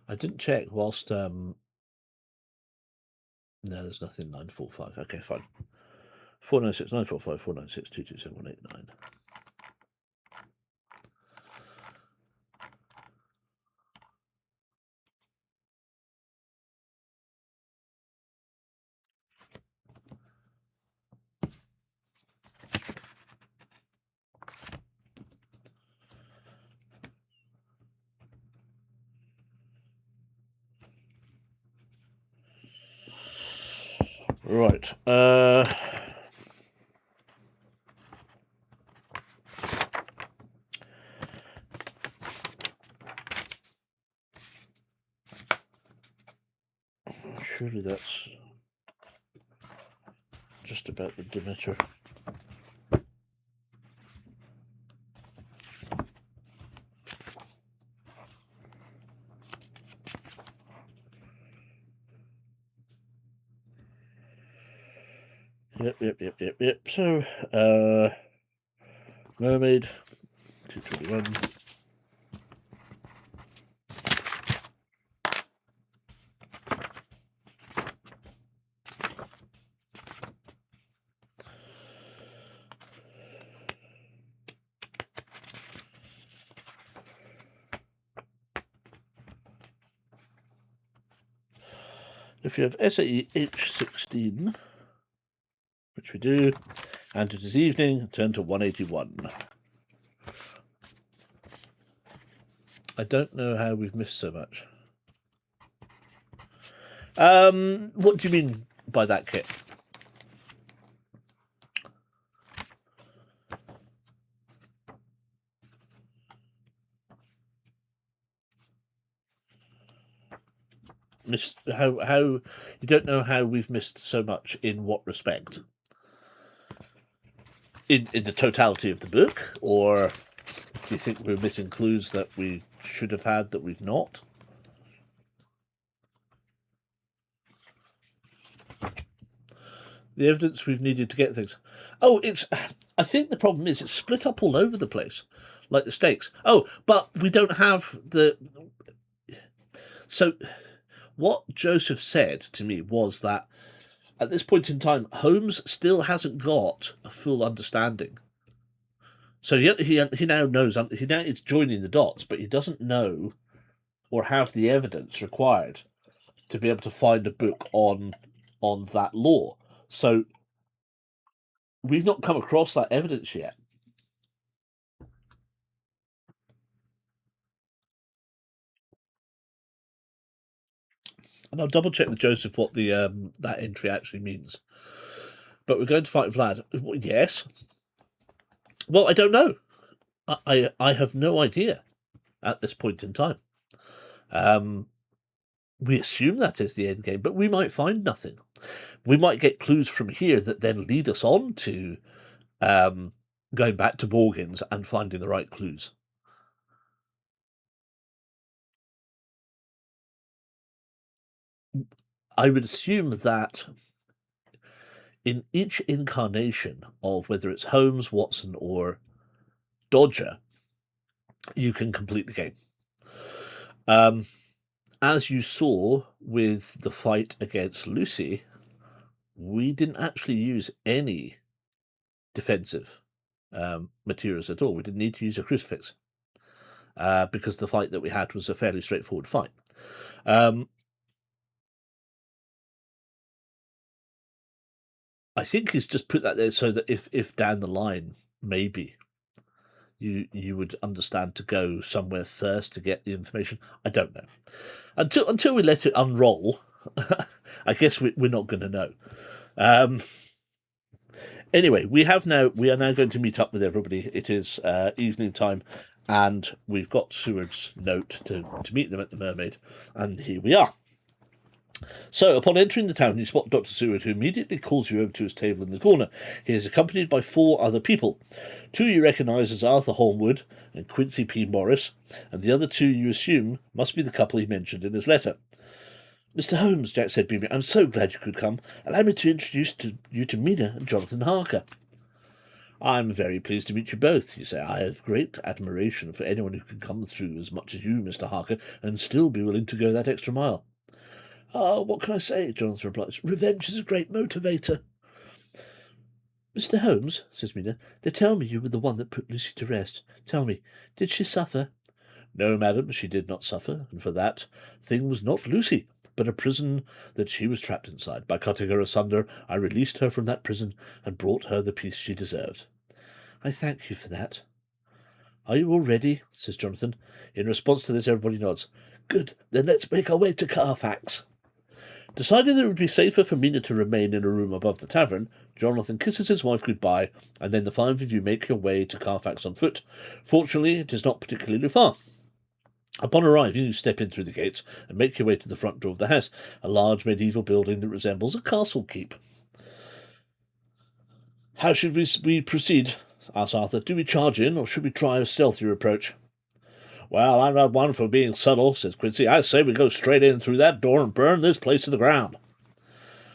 I didn't check whilst. No, there's nothing. 945. Okay, fine. 496 945 496 227 189. Right. Surely that's just about the dimeter. Yep. So, mermaid, 221. If you have SAE H16, which we do, and it is evening, turn to 181. I don't know how we've missed so much. What do you mean by that, Kit? missed how you don't know how we've missed so much in what respect? In the totality of the book, or do you think we're missing clues that we should have had that we've not? The evidence we've needed to get things. Oh, it's. I think the problem is it's split up all over the place, like the stakes. Oh, but we don't have the. So, what Joseph said to me was that at this point in time, Holmes still hasn't got a full understanding. So he now knows, he now is joining the dots, but he doesn't know or have the evidence required to be able to find a book on that law. So we've not come across that evidence yet. And I'll double check with Joseph what the that entry actually means. But we're going to fight Vlad. Yes. Well, I don't know. I have no idea at this point in time. We assume that is the end game, but we might find nothing. We might get clues from here that then lead us on to going back to Morgan's and finding the right clues. I would assume that in each incarnation of whether it's Holmes, Watson, or Dodger, you can complete the game. As you saw with the fight against Lucy, we didn't actually use any defensive materials at all. We didn't need to use a crucifix because the fight that we had was a fairly straightforward fight. I think he's just put that there so that if down the line, maybe you would understand to go somewhere first to get the information. I don't know. Until we let it unroll, I guess we're not going to know. Anyway, we are now going to meet up with everybody. It is evening time, and we've got Seward's note to meet them at the Mermaid, and here we are. So, upon entering the town, you spot Dr. Seward, who immediately calls you over to his table in the corner. He is accompanied by 4 other people. 2 you recognise as Arthur Holmwood and Quincy P. Morris, and the other 2 you assume must be the couple he mentioned in his letter. Mr. Holmes, Jack said beaming, I'm so glad you could come. Allow me to introduce you to Mina and Jonathan Harker. I'm very pleased to meet you both, you say. I have great admiration for anyone who can come through as much as you, Mr. Harker, and still be willing to go that extra mile. What can I say? Jonathan replies. Revenge is a great motivator. Mr. Holmes, says Mina, they tell me you were the one that put Lucy to rest. Tell me, did she suffer? No, madam, she did not suffer, and for that thing was not Lucy, but a prison that she was trapped inside. By cutting her asunder, I released her from that prison and brought her the peace she deserved. I thank you for that. Are you all ready? Says Jonathan. In response to this, everybody nods. Good, then let's make our way to Carfax. Deciding that it would be safer for Mina to remain in a room above the tavern, Jonathan kisses his wife goodbye, and then the 5 of you make your way to Carfax on foot. Fortunately, it is not particularly far. Upon arriving, you step in through the gates and make your way to the front door of the house, a large medieval building that resembles a castle keep. How should we proceed? Asked Arthur. Do we charge in, or should we try a stealthier approach? Well, I'm not one for being subtle, says Quincy. I say we go straight in through that door and burn this place to the ground.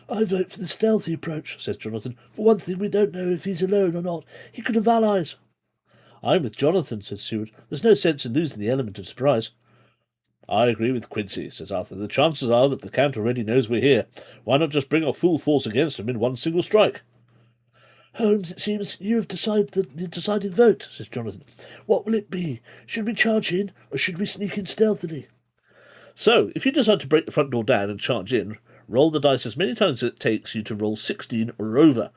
I vote for the stealthy approach, says Jonathan. For one thing, we don't know if he's alone or not. He could have allies. I'm with Jonathan, says Seward. There's no sense in losing the element of surprise. I agree with Quincy, says Arthur. The chances are that the Count already knows we're here. Why not just bring our full force against him in one single strike? Holmes, it seems you have decided the deciding vote, says Jonathan. What will it be? Should we charge in, or should we sneak in stealthily? So, if you decide to break the front door down and charge in, roll the dice as many times as it takes you to roll 16 or over.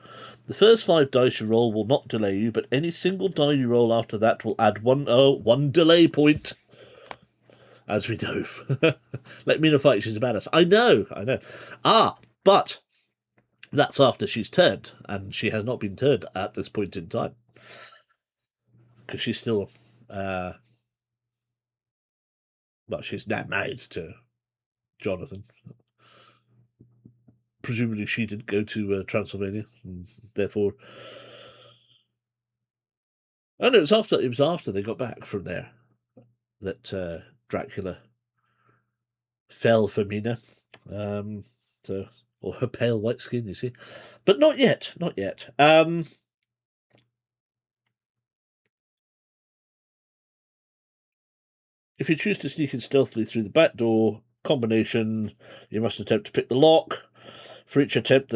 The first 5 dice you roll will not delay you, but any single die you roll after that will add one delay point. As we know. Let Mina fight, she's a badass. I know. But that's after she's turned, and she has not been turned at this point in time. Because she's still... she's now married to Jonathan. Presumably she didn't go to Transylvania, and therefore... Oh no, it was after they got back from there that Dracula fell for Mina. So, or her pale white skin, you see. But not yet, not yet. If you choose to sneak in stealthily through the back door, combination, you must attempt to pick the lock. For each attempt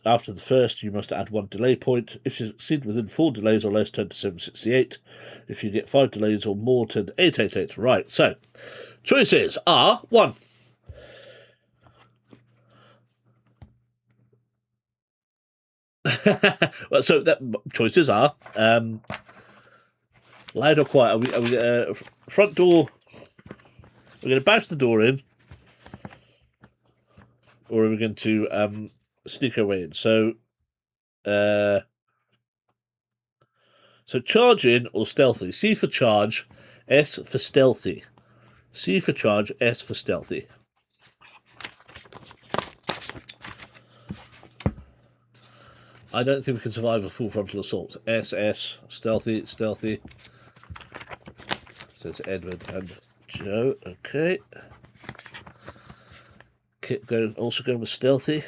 after the first, you must add 1 delay point. If you succeed within 4 delays or less, turn to 768. If you get 5 delays or more, turn to 888. Right, so choices are 1. Well, so choices are loud or quiet. Are we front door? We're going to bash the door in, or are we going to sneak our way in? So charge in or stealthy. C for charge, S for stealthy. C for charge, S for stealthy. I don't think we can survive a full frontal assault. S, stealthy. So it's Edward and Joe. Okay. Kit also going with stealthy.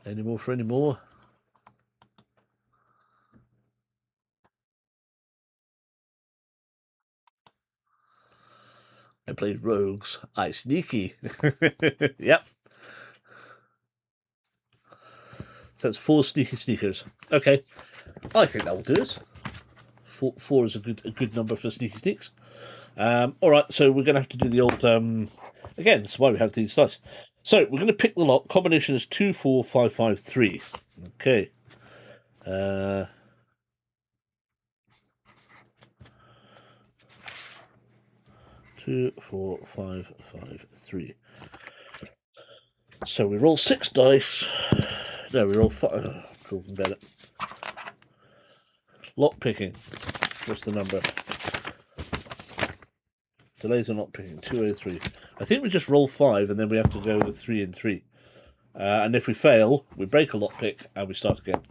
Any more for any more? I played rogues. I sneaky. Yep. So it's 4 sneaky sneakers. Okay. I think that will do it. 4 is a good number for sneaky sneaks. All right, so we're going to have to do the old... again, that's why we have these dice. So we're going to pick the lock. Combination is 2, 4, 5, 5, 3. Okay. 2, 4, 5, 5, 3. So we roll 6 dice. No, we roll 5. Talking about it. Lock picking. What's the number? Delays are not picking. 203. I think we just roll 5 and then we have to go with 3 and 3. And if we fail, we break a lock pick and we start again.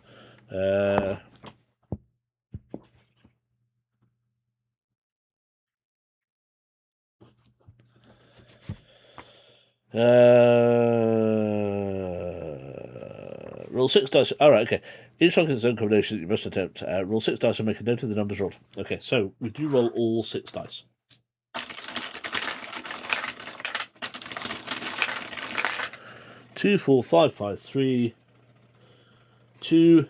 Roll 6 dice. Alright, okay. Each lock has its own combination that you must attempt. Roll 6 dice and make a note of the numbers rolled. Okay, so we do roll all 6 dice. Two, 4, 5, 5, 3, 2,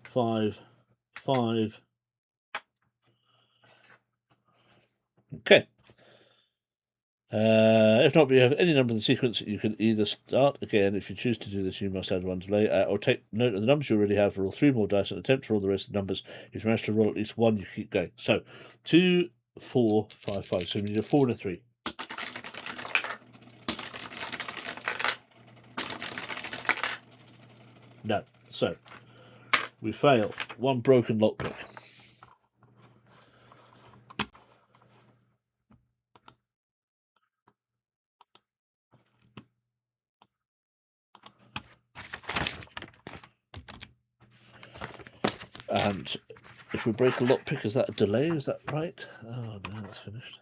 5, 5. Okay. If not, you have any number in the sequence, you can either start again. If you choose to do this, you must add 1 delay, or take note of the numbers you already have, roll 3 more dice and attempt to roll the rest of the numbers. If you manage to roll at least 1, you keep going. So 2, 4, 5, 5. So we need a 4 and a 3. No. So we fail. 1 broken lockpick. And if we break a lockpick, is that a delay? Is that right? Oh no, that's finished.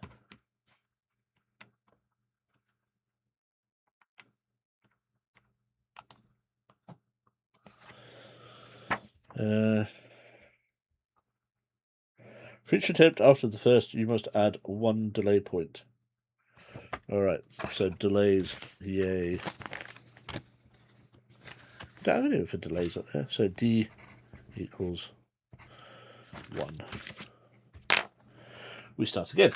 For each attempt after the first, you must add 1 delay point. Alright, so delays, yay. Don't have any for delays up there. So D equals 1. We start again.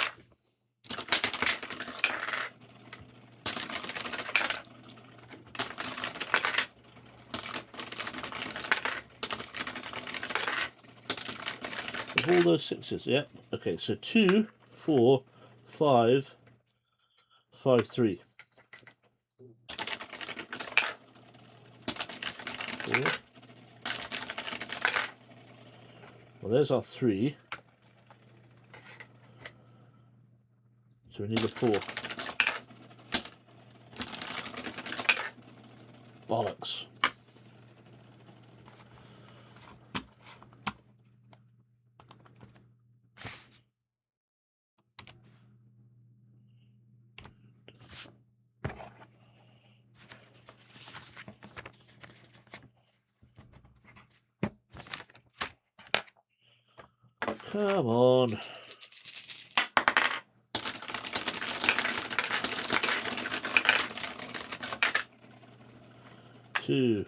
Of all those 6s, yeah. Okay, so 2, 4, 5, 5, 3. 4. Well, there's our 3. So we need a 4. Bollocks. Come on. Two,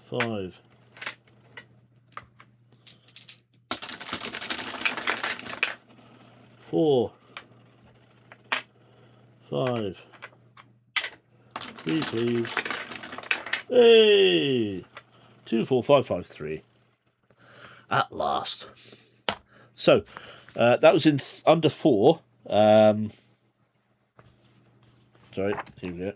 5. 4, 5. 3, please. Hey! 2, 4, 5, 5, 3. At last. So, that was in under 4. Sorry, here we go.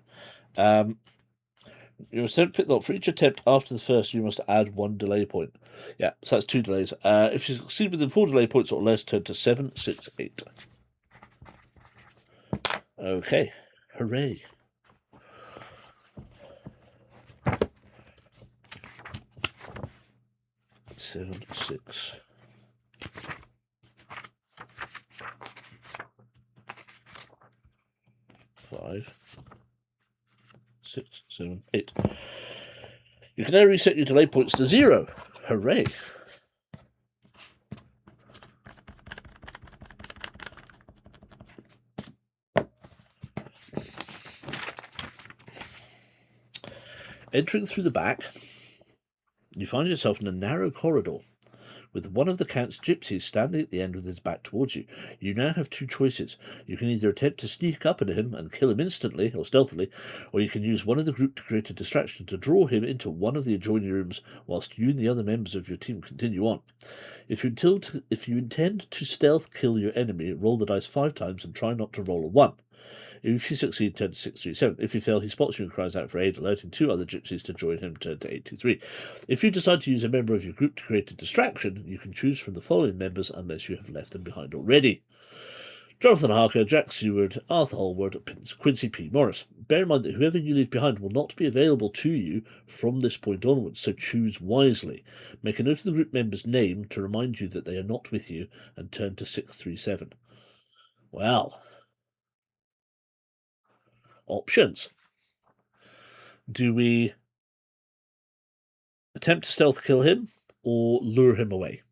Your attempt pick for each attempt after the first, you must add 1 delay point. Yeah, so that's 2 delays. If you succeed within 4 delay points or less, turn to 7, 6, 8. Okay, hooray. Seven, 6. 5, 6, 7, 8. You can now reset your delay points to 0. Hooray. Entering through the back, you find yourself in a narrow corridor with one of the Count's gypsies standing at the end with his back towards you. You now have 2 choices. You can either attempt to sneak up on him and kill him instantly or stealthily, or you can use one of the group to create a distraction to draw him into one of the adjoining rooms whilst you and the other members of your team continue on. If you intend to stealth kill your enemy, roll the dice 5 times and try not to roll a 1. If you succeed, turn to 6, 3, 7. If you fail, he spots you and cries out for aid, alerting 2 other gypsies to join him, turn to 8, 2, 3. If you decide to use a member of your group to create a distraction, you can choose from the following members unless you have left them behind already. Jonathan Harker, Jack Seward, Arthur Hallward, Quincy P. Morris. Bear in mind that whoever you leave behind will not be available to you from this point onwards, so choose wisely. Make a note of the group member's name to remind you that they are not with you, and turn to 6, 3, 7. Well, options. Do we attempt to stealth kill him or lure him away?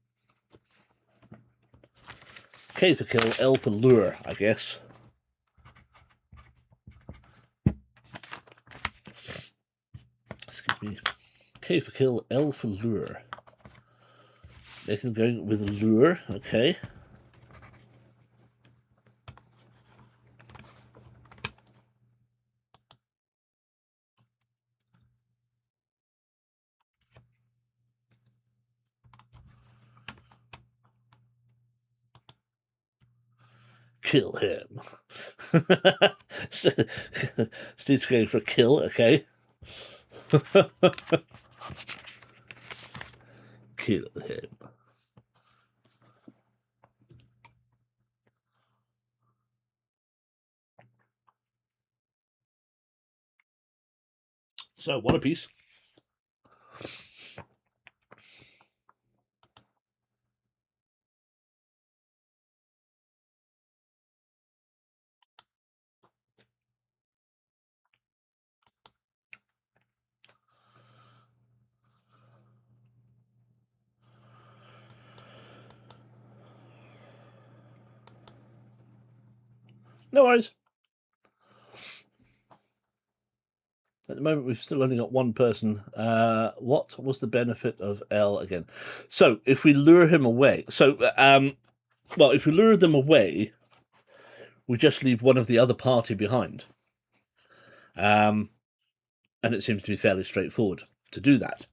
K for kill, L for lure, I guess. Excuse me. K for kill, L for lure. Nathan going with lure, okay. Kill him. Steve's going for a kill, okay. Kill him. So, 1 apiece. No worries. At the moment, we've still only got 1 person. What was the benefit of L again? So, if we lure him away... So, if we lure them away, we just leave one of the other party behind. And it seems to be fairly straightforward to do that.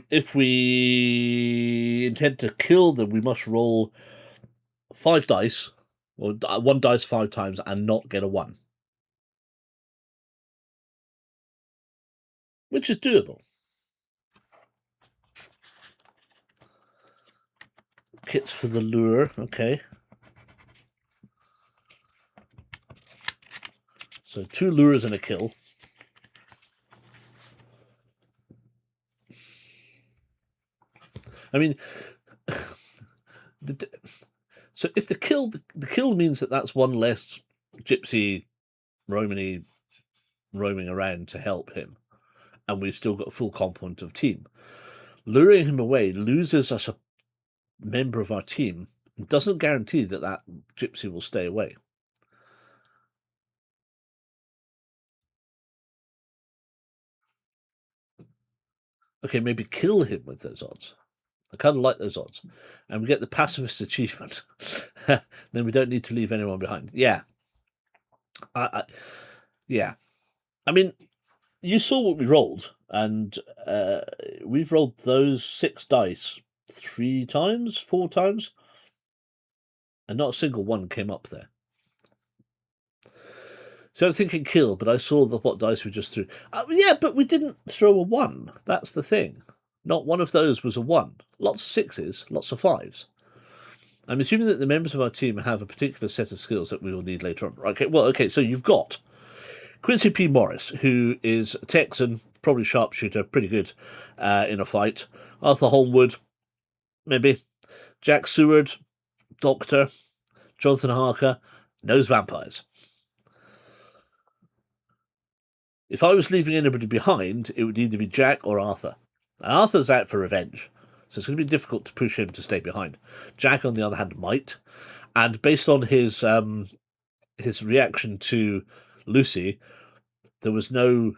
If we intend to kill them, we must roll 5 dice, or 1 dice 5 times, and not get a 1. Which is doable. Kits for the lure, okay. So 2 lures and a kill. I mean, so if the kill means that's one less gypsy Romany roaming around to help him, and we've still got a full complement of team. Luring him away loses us a member of our team and doesn't guarantee that gypsy will stay away. Okay, maybe kill him with those odds. I kind of like those odds. And we get the pacifist achievement. Then we don't need to leave anyone behind. Yeah. Yeah. I mean, you saw what we rolled, and we've rolled those 6 dice 3 times, 4 times, and not a single one came up there. So I'm thinking kill, but I saw what dice we just threw. Yeah, but we didn't throw a 1. That's the thing. Not one of those was a 1. Lots of 6s, lots of 5s. I'm assuming that the members of our team have a particular set of skills that we will need later on. Okay, so you've got Quincy P. Morris, who is a Texan, probably sharpshooter, pretty good in a fight. Arthur Holmwood, maybe. Jack Seward, doctor. Jonathan Harker, knows vampires. If I was leaving anybody behind, it would either be Jack or Arthur. And Arthur's out for revenge, so it's going to be difficult to push him to stay behind. Jack, on the other hand, might. And based on his reaction to Lucy, there was no,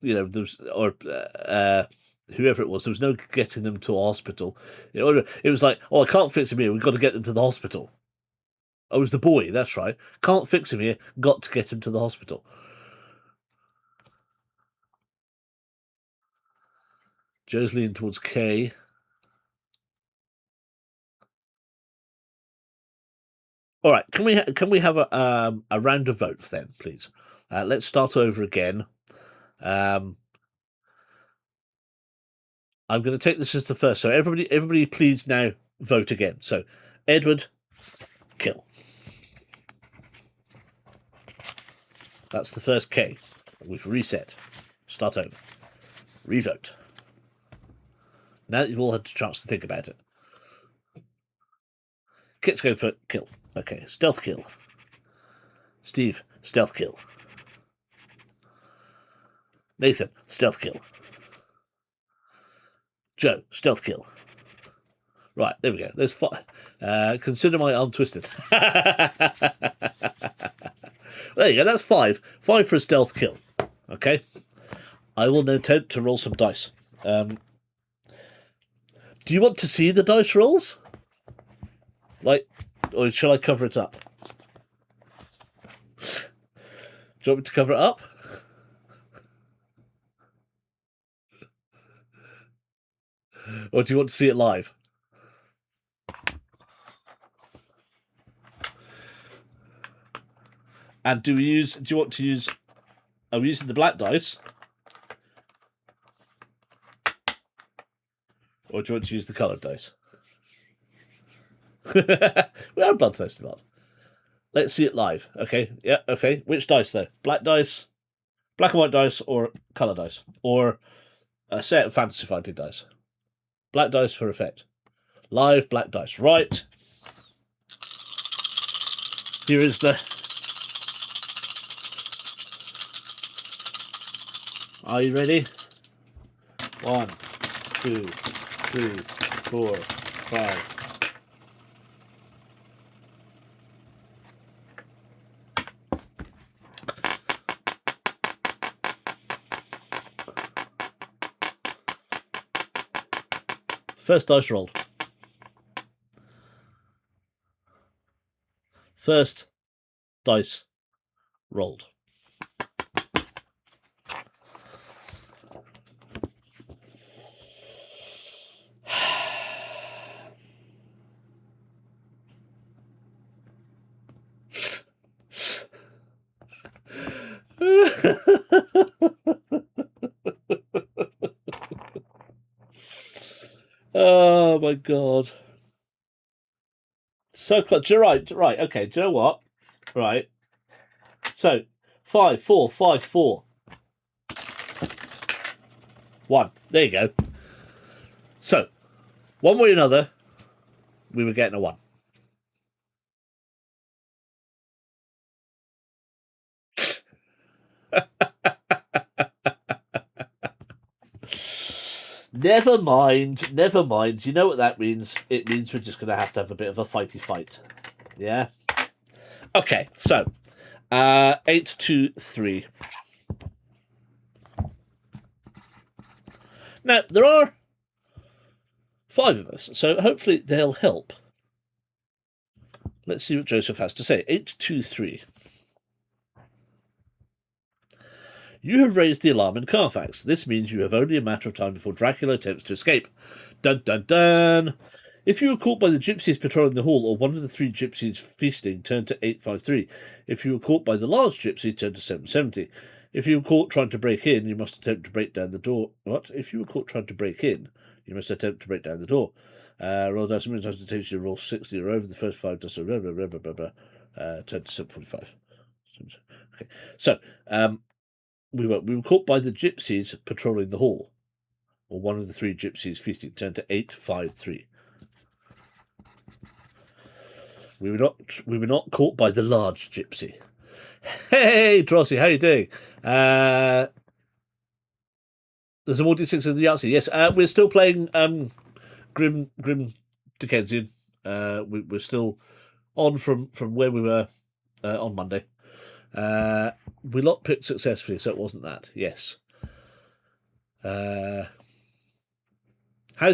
whoever it was, there was no getting them to a hospital. It was like, I can't fix him here, we've got to get them to the hospital. Oh, it was the boy, that's right. Can't fix him here, got to get him to the hospital. Joe's leaning towards K. All right, can we have a round of votes then, please? Let's start over again. I'm going to take this as the first. So everybody, please now vote again. So, Edward, kill. That's the first K. We've reset. Start over. Revote. Now that you've all had a chance to think about it. Kit's going for kill. Okay, stealth kill. Steve, stealth kill. Nathan, stealth kill. Joe, stealth kill. Right, there we go. There's 5. Consider my arm twisted. There you go, that's 5. 5 for a stealth kill. Okay. I will now attempt to roll some dice. Do you want to see the dice rolls? Or shall I cover it up? Do you want me to cover it up? Or do you want to see it live? And do you want to use... Are we using the black dice? Or do you want to use the coloured dice? We are a bloodthirsty lot. Let's see it live. Okay, yeah, okay. Which dice, though? Black dice, black and white dice, or colour dice? Or a set of fantasy fighting dice? Black dice for effect. Live black dice. Right. Here is the... Are you ready? 1, 2, 3, 4, 5. First dice rolled. First dice rolled. Oh my god. So close. Right, okay, do you know what? Right. So 5, 4, 5, 4. 1. There you go. So, one way or another, we were getting a 1. Never mind, never mind. You know what that means? It means we're just going to have a bit of a fighty fight. Yeah? Okay, so 8, 2, 3. Now, there are 5 of us, so hopefully they'll help. Let's see what Joseph has to say. 8, 2, 3. You have raised the alarm in Carfax. This means you have only a matter of time before Dracula attempts to escape. Dun dun dun! If you were caught by the gypsies patrolling the hall or one of the 3 gypsies feasting, turn to 853. If you were caught by the large gypsy, turn to 770. If you were caught trying to break in, you must attempt to break down the door. What? If you were caught trying to break in, you must attempt to break down the door. Roll dice, many times it takes you to roll 60 or over the first 5 dice, turn to 745. Okay, so, we were caught by the gypsies patrolling the hall, or one of the 3 gypsies feasting. Turn to 853. We were not caught by the large gypsy. Hey, Drosy, how you doing? There's a more D6 in the Yahtzee. Yes, we're still playing Grim Dickensian. We're still on from where we were on Monday. We lockpicked successfully, so it wasn't that. Yes. Has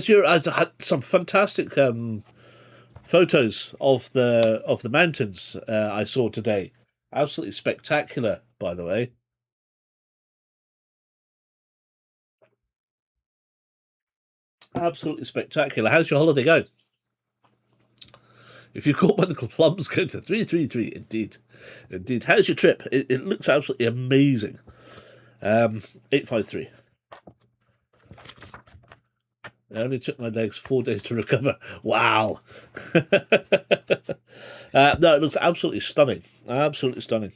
had some fantastic photos of the mountains I saw today. Absolutely spectacular, by the way. Absolutely spectacular. How's your holiday going? If you're caught by the plums, go to 333. Indeed. Indeed. How's your trip? It looks absolutely amazing. 853. It only took my legs 4 days to recover. Wow. No, it looks absolutely stunning. Absolutely stunning.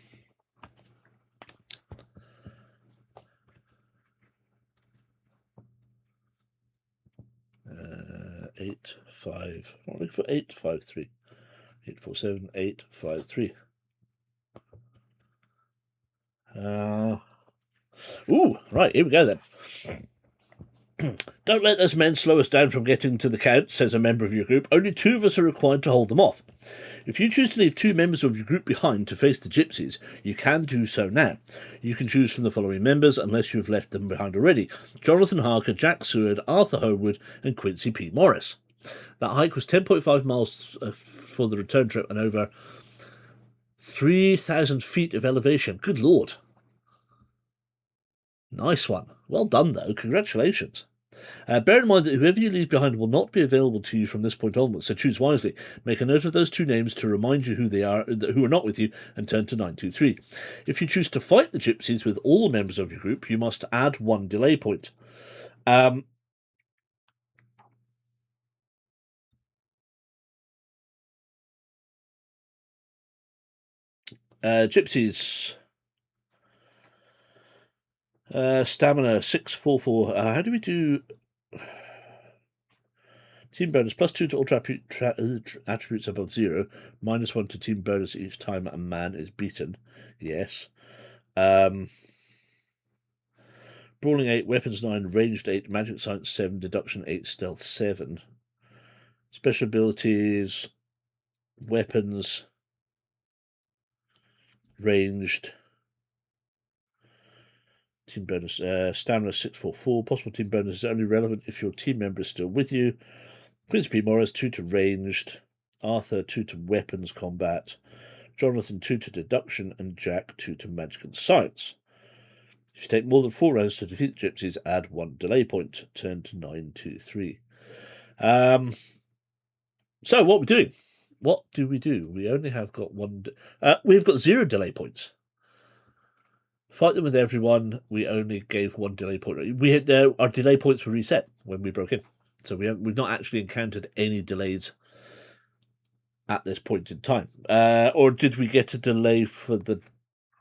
8, 5. I'm looking for 853. 847, 853. Ooh, right, here we go then. Don't let those men slow us down from getting to the count, says a member of your group. Only 2 of us are required to hold them off. If you choose to leave 2 members of your group behind to face the gypsies, you can do so now. You can choose from the following members, unless you have left them behind already: Jonathan Harker, Jack Seward, Arthur Homewood, and Quincy P. Morris. That hike was 10.5 miles for the return trip and over 3,000 feet of elevation. Good Lord. Nice one. Well done, though. Congratulations. Bear in mind that whoever you leave behind will not be available to you from this point onwards, so choose wisely. Make a note of those 2 names to remind you who they are, who are not with you, and turn to 923. If you choose to fight the gypsies with all the members of your group, you must add 1 delay point. Gypsies. Stamina 644. How do we do team bonus? +2 to all attributes above 0. -1 to team bonus each time a man is beaten. Yes. Brawling 8, weapons 9, ranged 8, magic science 7, deduction 8, stealth 7. Special abilities, weapons, ranged. Team bonus, stamina 644. Possible team bonus is only relevant if your team member is still with you. Quincy P. Morris, 2 to ranged. Arthur, 2 to weapons combat. Jonathan, 2 to deduction. And Jack, 2 to magic and science. If you take more than 4 rounds to defeat the gypsies, add 1 delay point. Turn to 923. So, what are we doing? What do we do? We only have got 1... we've got 0 delay points. Fight them with everyone. We only gave 1 delay point. We had our delay points were reset when we broke in, so we've not actually encountered any delays at this point in time. Or did we get a delay for the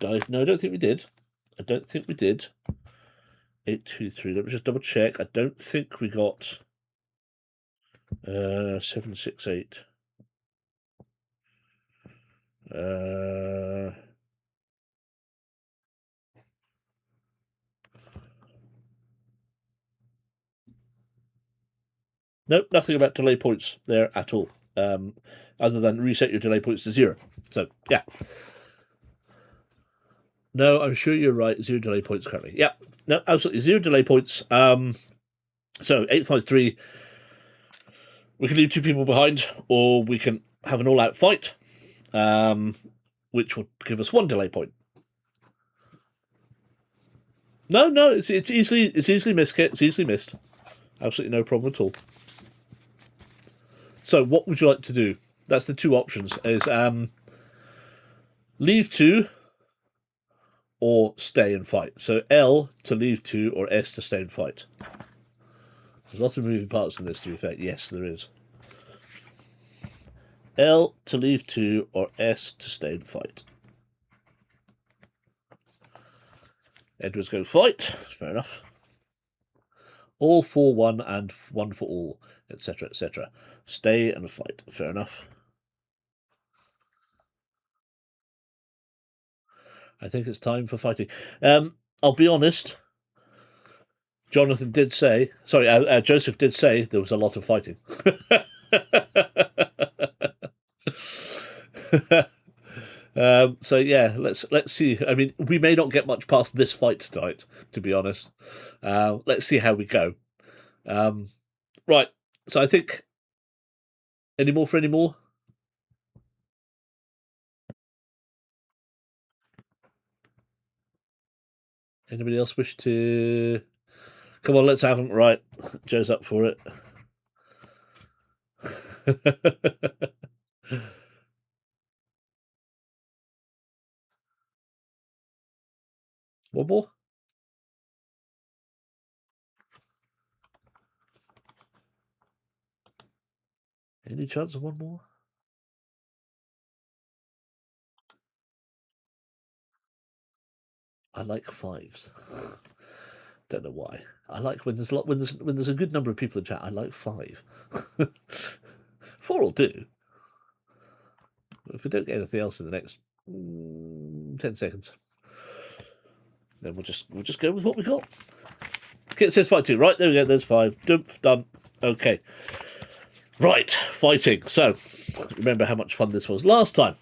guys. No, I don't think we did. I don't think we did. 823. Let me just double check. I don't think we got 768. Nope, nothing about delay points there at all. Other than reset your delay points to 0. So yeah. No, I'm sure you're right. 0 delay points currently. Yeah. No, absolutely 0 delay points. So 853. We can leave 2 people behind, or we can have an all-out fight, which will give us 1 delay point. No, it's easily missed, Kit. It's easily missed. Absolutely no problem at all. So, what would you like to do? That's the 2 options: is leave 2 or stay and fight. So L to leave 2 or S to stay and fight. There's lots of moving parts in this, to be fair. Yes, there is. L to leave 2 or S to stay and fight. Edwards go fight. Fair enough. All for one and one for all, etc., etc. Stay and fight. Fair enough. I think it's time for fighting. I'll be honest. Jonathan did say, sorry, Joseph did say there was a lot of fighting. So yeah, let's see. I mean, we may not get much past this fight tonight, to be honest. Let's see how we go. Right. So I think any more for any more? Anybody else wish to? Come on, let's have them. Right, Joe's up for it. One more? Any chance of one more? I like 5s. Don't know why. I like when there's a lot when there's a good number of people in chat. I like 5. 4 will do. If we don't get anything else in the next 10 seconds, then we'll just go with what we got. Kit says fight 2. Right, there we go. There's 5. Done. Okay. Right, fighting. So, remember how much fun this was last time.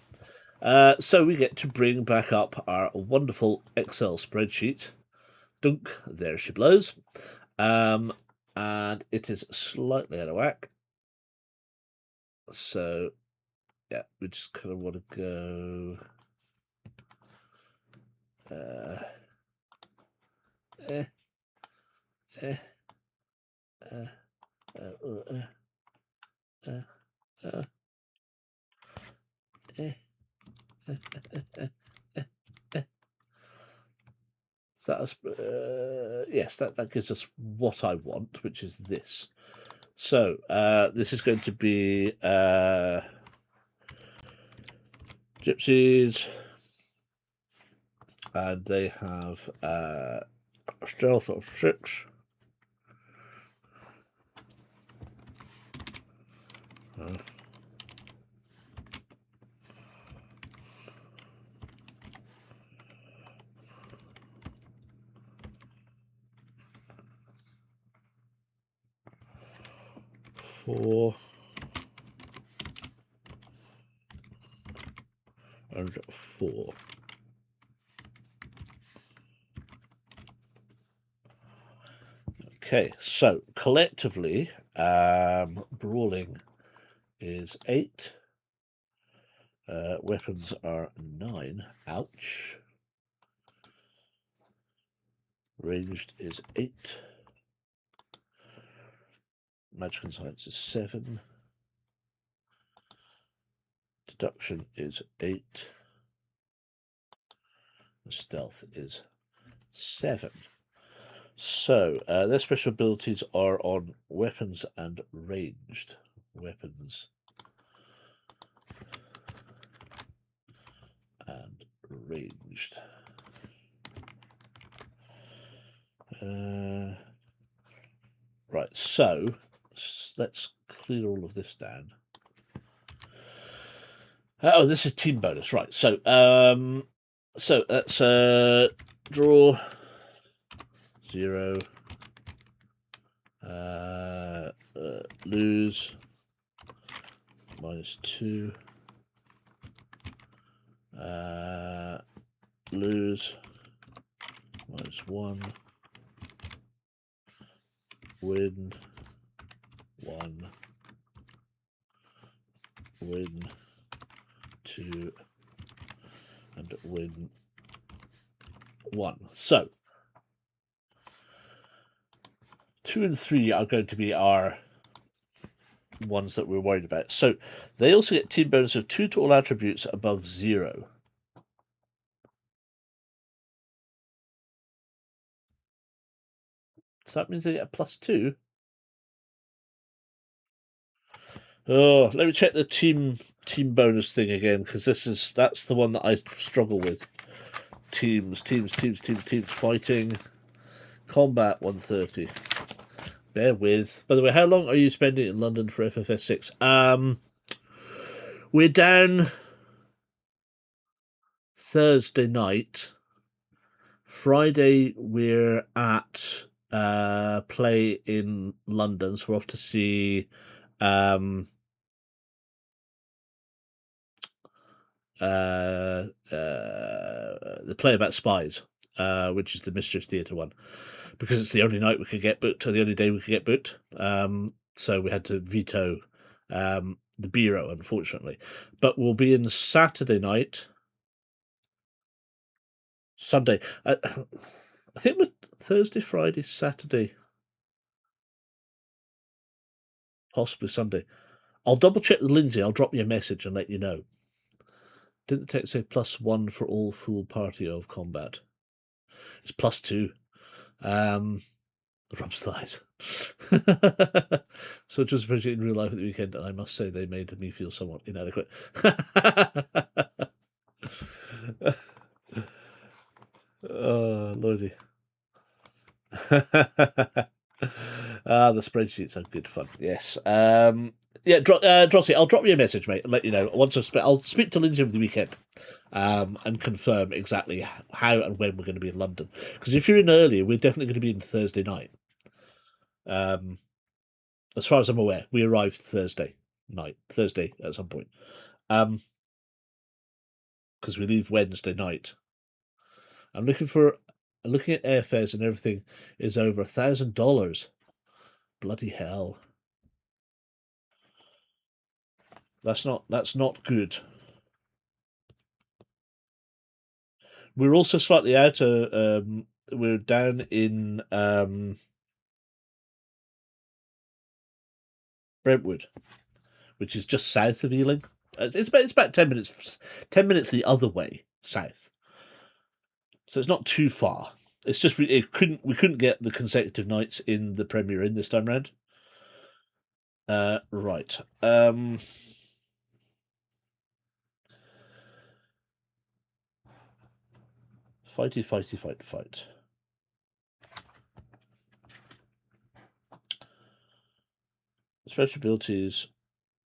So we get to bring back up our wonderful Excel spreadsheet. Dunk, there she blows. And it is slightly out of whack. So, yeah, we just kind of want to go... So yes, that gives us what I want, which is this. So this is going to be gypsies, and they have stealth of 6. Four and 4. Okay, so collectively, brawling is 8. Weapons are 9. Ouch. Ranged is 8. Magic and science is 7. Deduction is 8. Stealth is 7. So their special abilities are on weapons and ranged. Weapons and arranged. Right, so let's clear all of this down. Oh, this is team bonus, right? So let's draw 0, lose -2, lose -1, win 1, win 2, and win 1. So 2 and 3 are going to be our ones that we're worried about. So they also get team bonus of 2 to all attributes above 0. So that means they get a +2. Oh, let me check the team bonus thing again, because that's the one that I struggle with. Teams, fighting, combat 130. Bear with. By the way, how long are you spending in London for FFS 6? We're down Thursday night. Friday we're at play in London, so we're off to see the play about spies, which is the Mistress Theatre one, because it's the only night we could get booked, or the only day we could get booked. So we had to veto the bureau, unfortunately. But we'll be in Saturday night, Sunday. I think with Thursday, Friday, Saturday, possibly Sunday. I'll double check with Lindsay. I'll drop you a message and let you know. Didn't the text say +1 for all full party of combat? It's +2. Rubs thighs. So just appreciate in real life at the weekend, and I must say they made me feel somewhat inadequate. Oh, lordy. The spreadsheets are good fun. Yes. Yeah, Drossie, I'll drop you a message, mate, and let you know. I'll speak to Lindsay over the weekend, and confirm exactly how and when we're going to be in London. Because if you're in earlier, we're definitely going to be in Thursday night. As far as I'm aware, we arrived Thursday at some point. Because we leave Wednesday night. I'm looking at airfares, and everything is over $1,000. Bloody hell. That's not good. We're also slightly out. We're down in Brentwood, which is just south of Ealing. It's about 10 minutes. 10 minutes the other way south. So it's not too far. It's just we couldn't get the consecutive nights in the Premier Inn this time round. Right. Fight. Special abilities.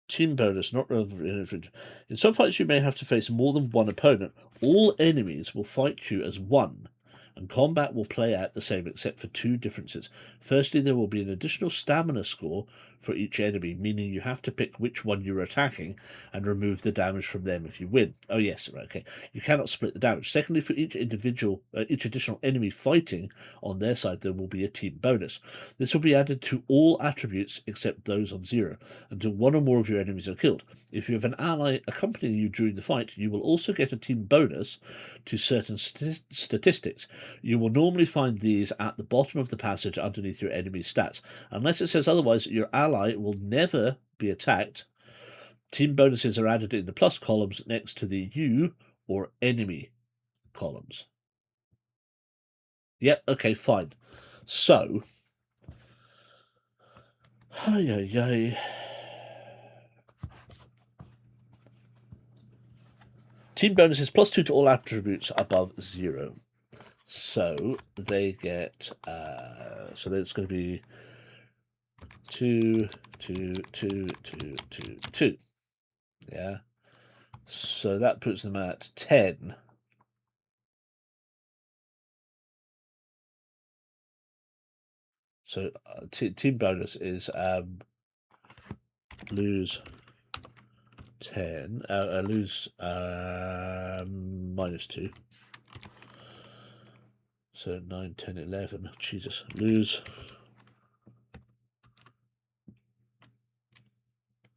Team bonus, not relevant. In some fights, you may have to face more than one opponent. All enemies will fight you as one, and combat will play out the same except for 2 differences. Firstly, there will be an additional stamina score for each enemy, meaning you have to pick which one you're attacking and remove the damage from them if you win. Oh yes, right, okay. You cannot split the damage. Secondly, for each additional enemy fighting on their side, there will be a team bonus. This will be added to all attributes except those on 0 until one or more of your enemies are killed. If you have an ally accompanying you during the fight, you will also get a team bonus to certain statistics. You will normally find these at the bottom of the passage underneath your enemy's stats. Unless it says otherwise, your ally will never be attacked. Team bonuses are added in the plus columns next to the you or enemy columns. Yep, okay, fine. So, Team bonus is +2 to all attributes above 0. So they get, so it's going to be 2, 2, 2, 2, 2, 2. Yeah. So that puts them at 10. So team bonus is lose 10, lose -2. So 9, 10, 11. Jesus, lose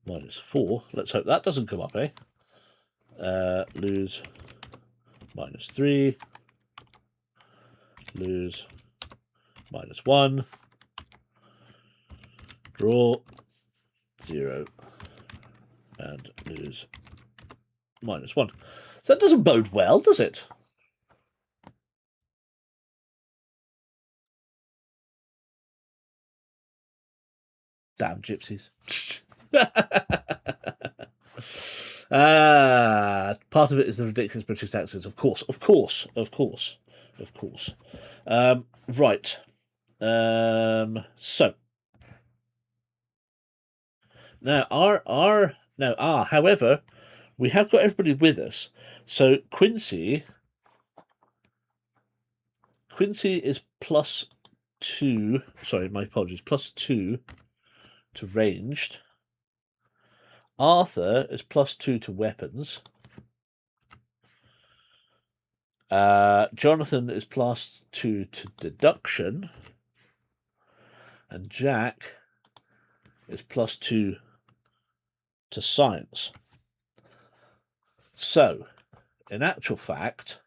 -4. Let's hope that doesn't come up, eh? Lose -3. Lose -1. Draw 0. And lose -1. So that doesn't bode well, does it? Damn gypsies. Part of it is the ridiculous British accents, of course. Right. So now however, we have got everybody with us. So Quincy is +2. Sorry, my apologies. +2 to ranged. Arthur is +2 to weapons. Jonathan is +2 to deduction. And Jack is +2 to science. So, in actual fact,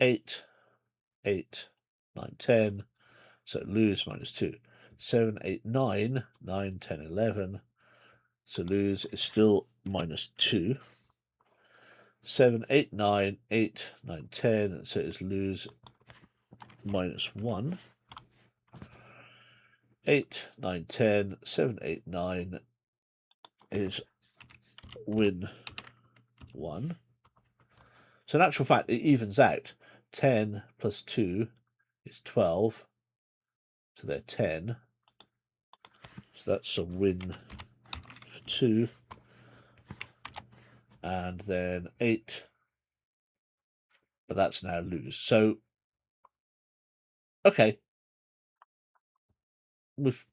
8, 8, 9, 10. So lose -2. 7, 8, 9, 9, 10, 11. So lose is still -2. 7, 8, 9, 8, 9, 10. So it's lose -1. 8, 9, 10. 7, 8, 9 is win 1. So in actual fact, it evens out. 10 plus 2 is 12. So they're 10. So that's a win for 2. And then 8. But that's now lose. So, okay. We've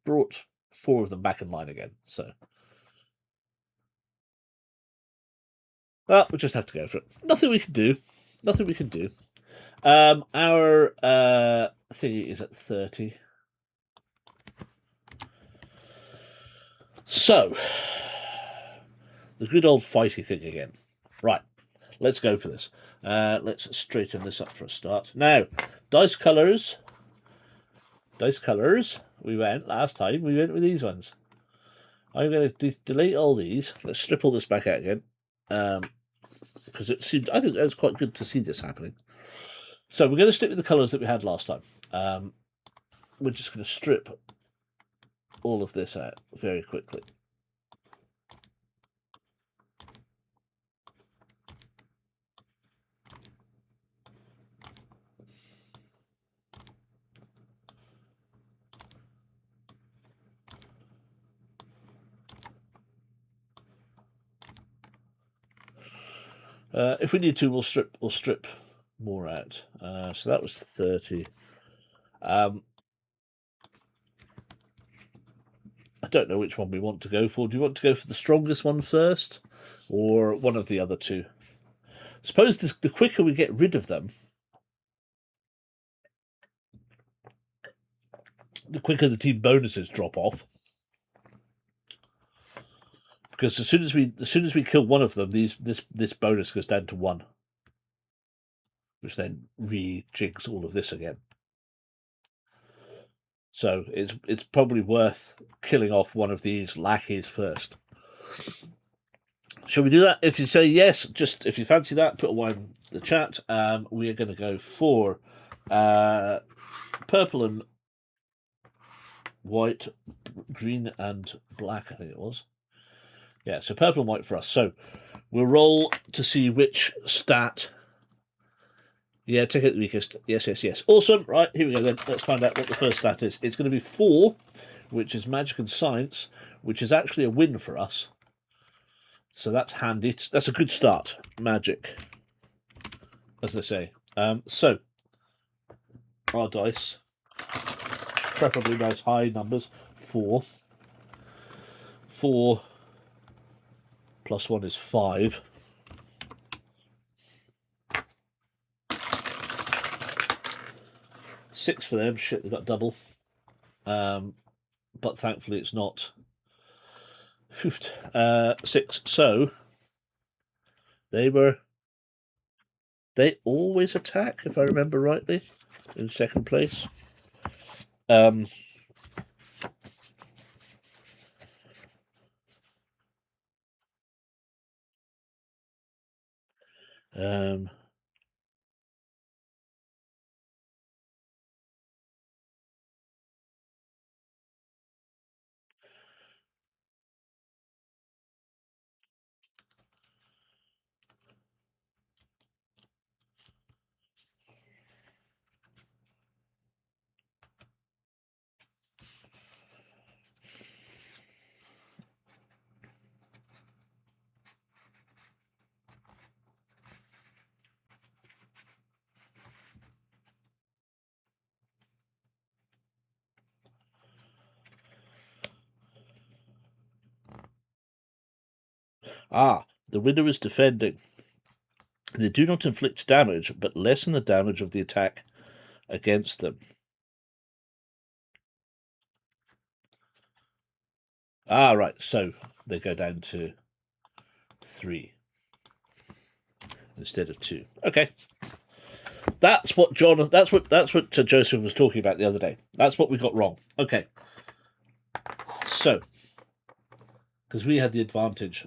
brought 4 of them back in line again. So, well, we just have to go for it. Nothing we can do. Our thingy is at 30. So, the good old fighty thing again. Right, let's go for this. Let's straighten this up for a start. Now, dice colours. We went last time. We went with these ones. I'm going to delete all these. Let's strip all this back out again. Because it seemed, I think it was quite good to see this happening. So we're going to stick with the colours that we had last time. We're just going to strip all of this out very quickly. If we need to, we'll strip more out. So that was 30. I don't know which one we want to go for. Do you want to go for the strongest one first, or one of the other two? I suppose the quicker we get rid of them, the quicker the team bonuses drop off. Because as soon as we kill one of them, this bonus goes down to 1, which then rejigs all of this again. So it's probably worth killing off one of these lackeys first. Shall we do that? If you say yes, just if you fancy that, put a one in the chat. We are going to go for purple and white, green and black, I think it was. Yeah, so purple and white for us. So we'll roll to see which stat. Yeah, take it the weakest. Yes, yes, yes. Awesome. Right, here we go then. Let's find out what the first stat is. It's going to be 4, which is magic and science, which is actually a win for us. So that's handy. That's a good start. Magic, as they say. So, our dice, preferably nice high numbers. 4. 4 plus 1 is 5. Six for them. Shit, they got double. But thankfully it's not 6. So they always attack, if I remember rightly, in second place. The winner is defending. They do not inflict damage, but lessen the damage of the attack against them. Right. So they go down to 3 instead of 2. Okay. That's what Joseph was talking about the other day. That's what we got wrong. Okay. So, because we had the advantage.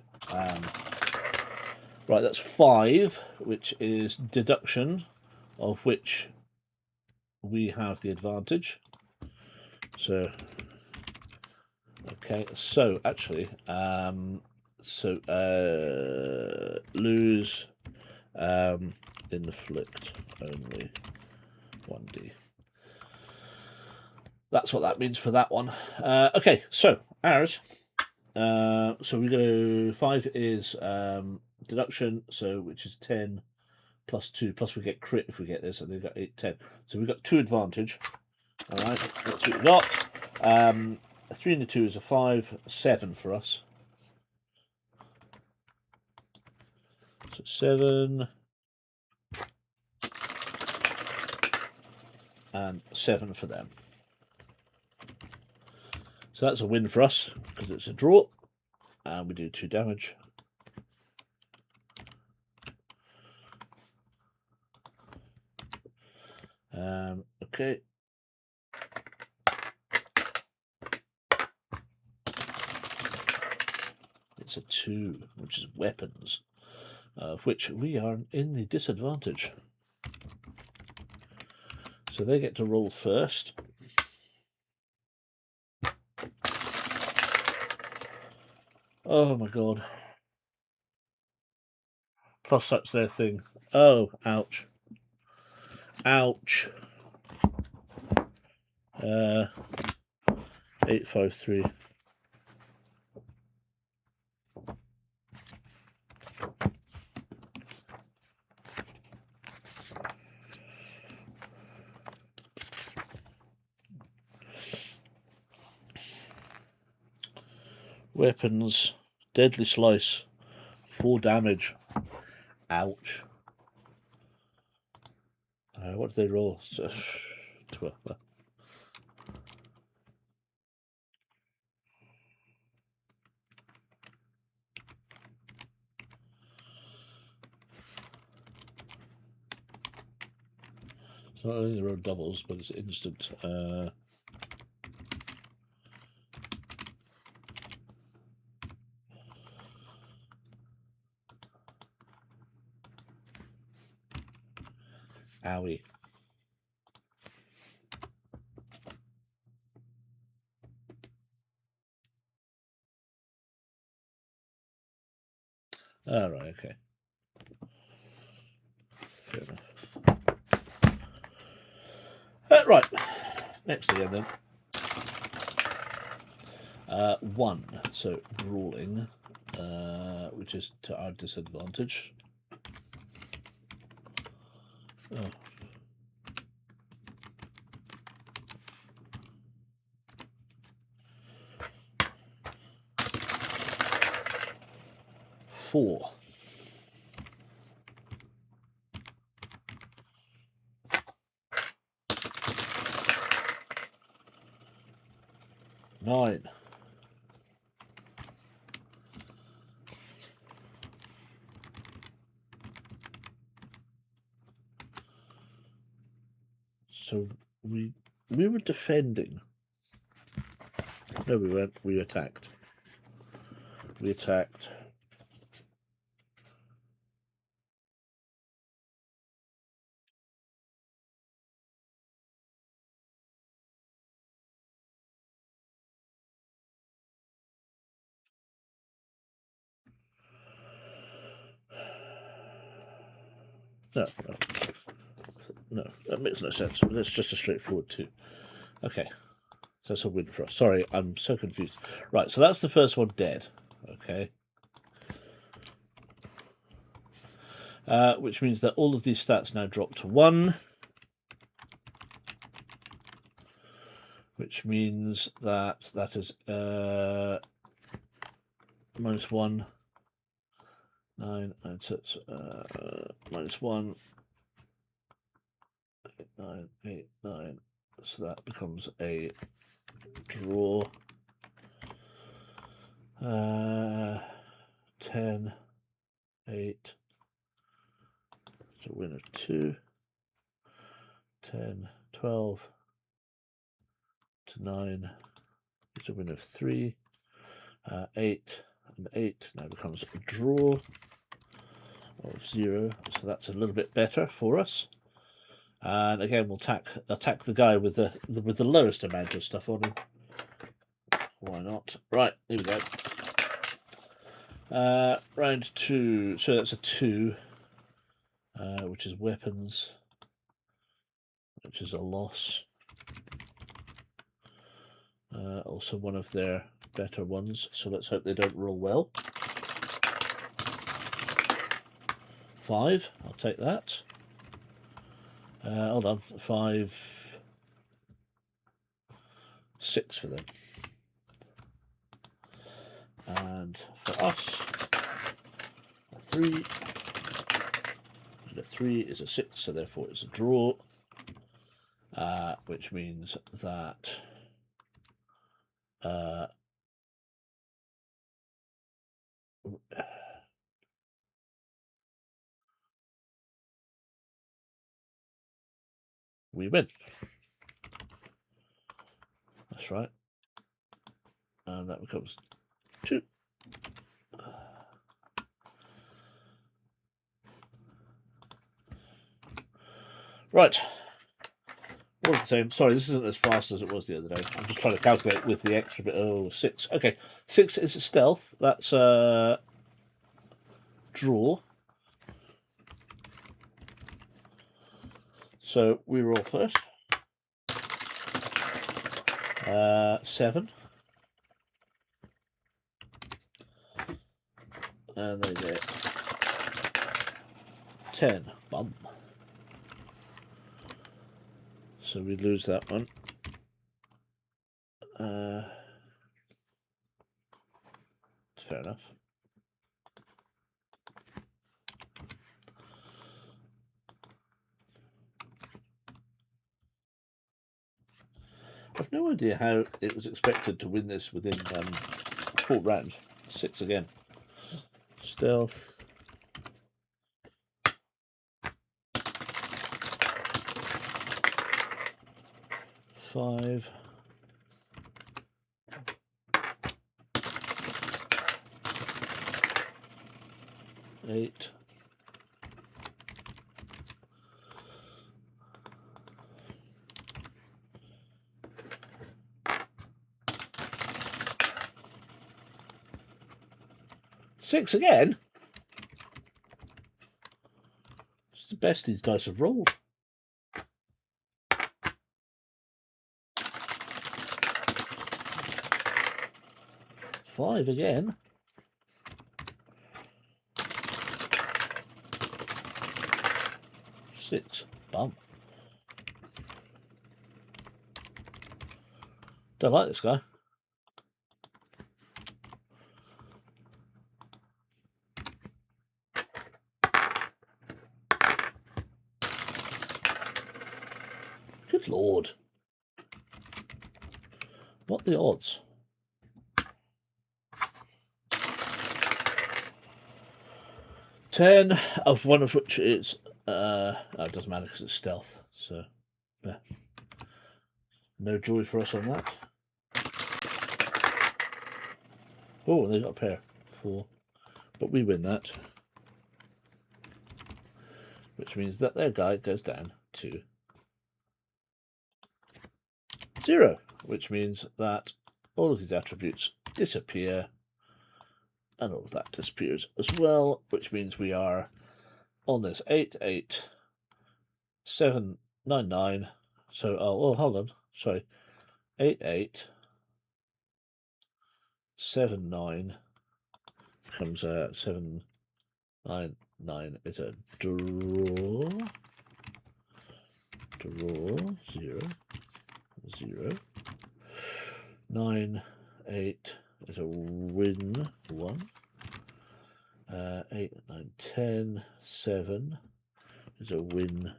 Right, that's 5, which is deduction, of which we have the advantage. So, okay, so actually, lose inflict only 1d. That's what that means for that one. Okay, so ours. So we go 5 is deduction, so which is 10 plus 2, plus we get crit if we get this, and they've got 8, 10. So we've got 2 advantage. All right, that's what we got. A 3 and a 2 is a 5, 7 for us. So 7 and 7 for them. So that's a win for us because it's a draw, and we do 2 damage. Okay. It's a 2, which is weapons, which we are in the disadvantage. So they get to roll first. Oh my god. Plus that's their thing. Oh, ouch. Ouch. 853. Weapons, deadly slice, 4 damage. Ouch. What did they roll? 12. It's not only the road doubles, but it's instant. Owie. All right, okay. Fair enough. Right, next again then. 1, so brawling, which is to our disadvantage. Oh. Four. Nine. So we were defending. No, we weren't. We attacked. We attacked. No, that makes no sense. That's just a straightforward 2. Okay, so that's a win for us. Sorry, I'm so confused. Right, so that's the first one dead. Okay. Which means that all of these stats now drop to 1. Which means that that is -1. 9, and so it's -1. 8, 9, 8, 9. So that becomes a draw. 10, 8. It's a win of 2. 10, 12 to 9. It's a win of 3. 8 and 8 now becomes a draw of 0. So that's a little bit better for us. And again, we'll attack the guy with the lowest amount of stuff on him. Why not? Right, here we go. Round 2. So that's a 2, which is weapons, which is a loss. Also one of their better ones. So let's hope they don't roll well. 5. I'll take that. Hold on. 5, 6 for them. And for us, a 3. And a 3 is a 6, so therefore it's a draw. Which means that we win. That's right. And that becomes 2. Right. All the same. Sorry, this isn't as fast as it was the other day. I'm just trying to calculate with the extra bit. Oh, 6. Okay. 6 is a stealth. That's a draw. So we roll first. 7. And they get 10. Bum. So we lose that one. Fair enough. I've no idea how it was expected to win this within 4 rounds. 6 again. Stealth. 5. 8. 6 again? It's the best these dice have rolled. 5 again. Six. Bum. Don't like this guy. Good Lord. What the odds? Ten, of one of which is it doesn't matter because it's stealth, so yeah. No joy for us on that. Oh, they got a pair. 4. But we win that. Which means that their guy goes down to 0. Which means that all of these attributes disappear. And all of that disappears as well. Which means we are on this 8, 8, 7, 9, 9. So, oh, hold on. Sorry. 8, 8. 7, 9 comes 7, 9, 9 is a draw. Draw 0, 0. 9, 8 is a win 1. 8, 9, 10, 7 is a win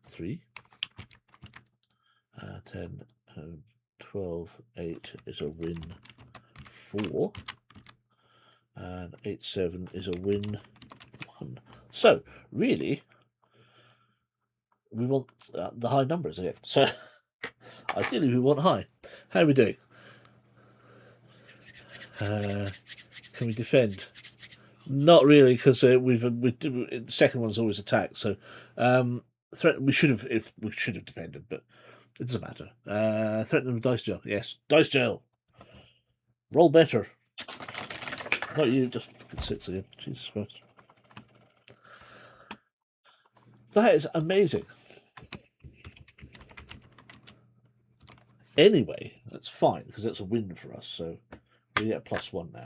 3. 10, 12, 8 is a win 4. And 8, 7 is a win 1. So, really, we want the high numbers again. So, ideally, we want high. How are we doing? Can we defend? Not really, because the second one's always attack. So, we should have defended, but it doesn't matter. Threaten them with dice jail. Yes, dice jail. Roll better. Not you, just 6 again. Jesus Christ. That is amazing. Anyway, that's fine, because that's a win for us, so we get +1 now.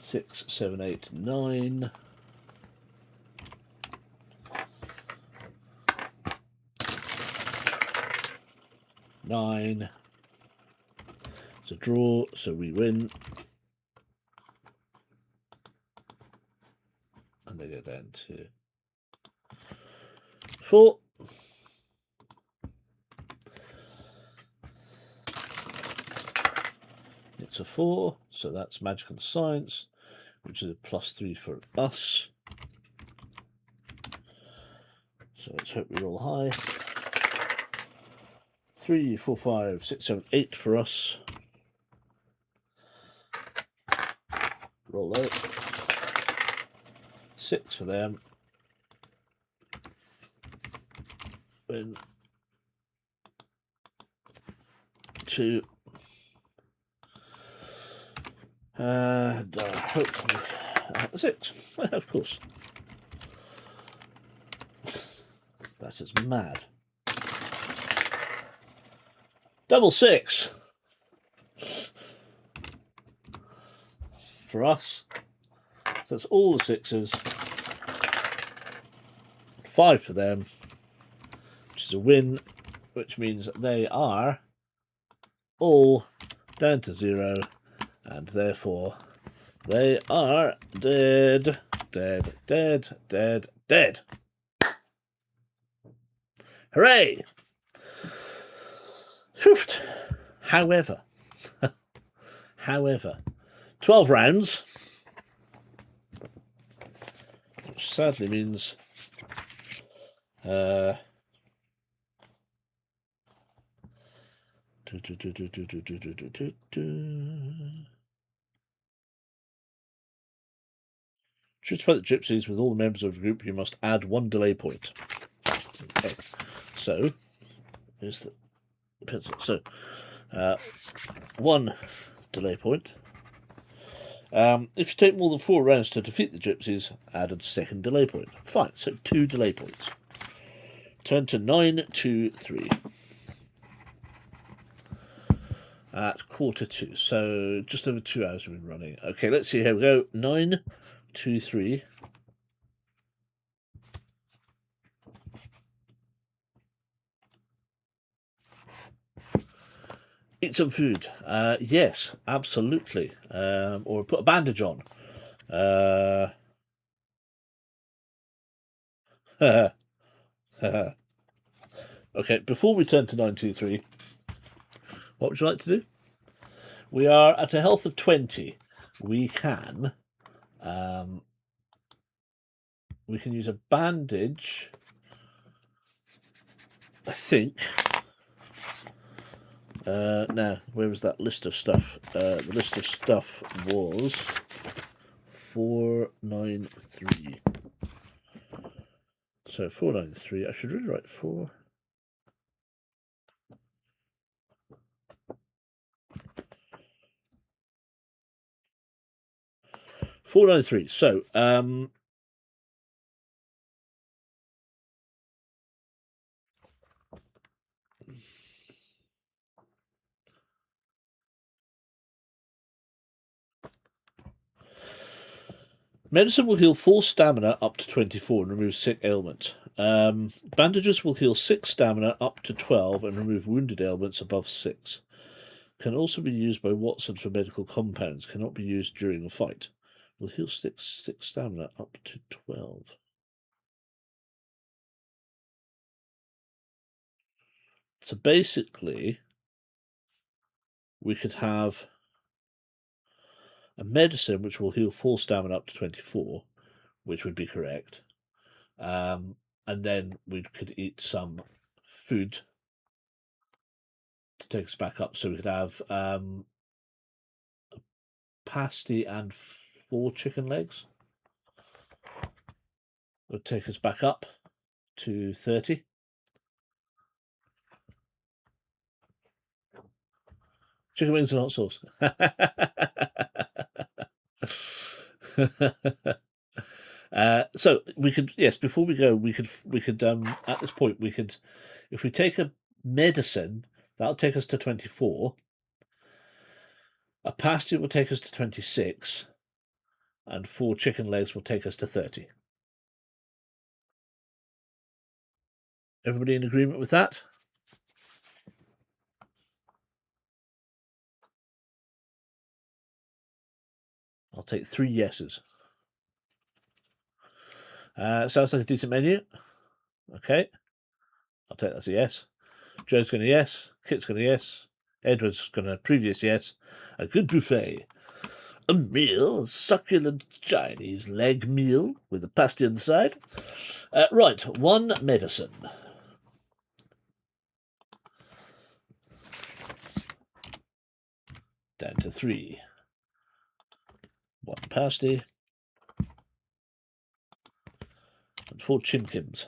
6, 7, 8, 9. 9. It's a draw, so we win. And they go down to 4. It's a 4, so that's magic and science, which is a +3 for us. So let's hope we roll high. 3, 4, 5, 6, 7, 8 for us. Roll out. 6 for them. Win. 2. And hopefully 6. Of course. That is mad. Double 6 for us. So that's all the 6s. 5 for them, which is a win, which means they are all down to 0, and therefore they are dead, dead, dead, dead, dead. Hooray! However, 12 rounds, which sadly means should fight the gypsies with all the members of the group, you must add 1 delay point. Okay, so here's the pencil. So 1 delay point. If you take more than 4 rounds to defeat the gypsies, add a second delay point. Fine, so 2 delay points. Turn to 9-2-3. At 1:45, so just over 2 hours we've been running. Okay, let's see. Here we go. 9-2-3. Eat some food. Yes, absolutely. Or put a bandage on. Okay, before we turn to 9-2-3, what would you like to do? We are at a health of 20. We can use a bandage, I think. Now, where was that list of stuff? The list of stuff was 493. So 493. I should really write 4. 493. So, medicine will heal 4 stamina up to 24 and remove sick ailments. Bandages will heal 6 stamina up to 12 and remove wounded ailments above 6. Can also be used by Watson for medical compounds. Cannot be used during a fight. Will heal 6 stamina up to 12. So basically, we could have a medicine which will heal 4 stamina up to 24, which would be correct. And then we could eat some food to take us back up. So we could have a pasty and 4 chicken legs. Would take us back up to 30. Chicken wings and hot sauce. So we could, yes, before we go, we could at this point we could, if we take a medicine, that'll take us to 24. A pasty will take us to 26, and 4 chicken legs will take us to 30. Everybody in agreement with that? I'll take 3 yeses. Sounds like a decent menu. Okay. I'll take that as a yes. Joe's going to yes. Kit's going to yes. Edward's going to previous yes. A good buffet. A meal, a succulent Chinese leg meal with a pasty on the side. Right, 1 medicine. Down to 3. 1 pasty. And 4 chimkims.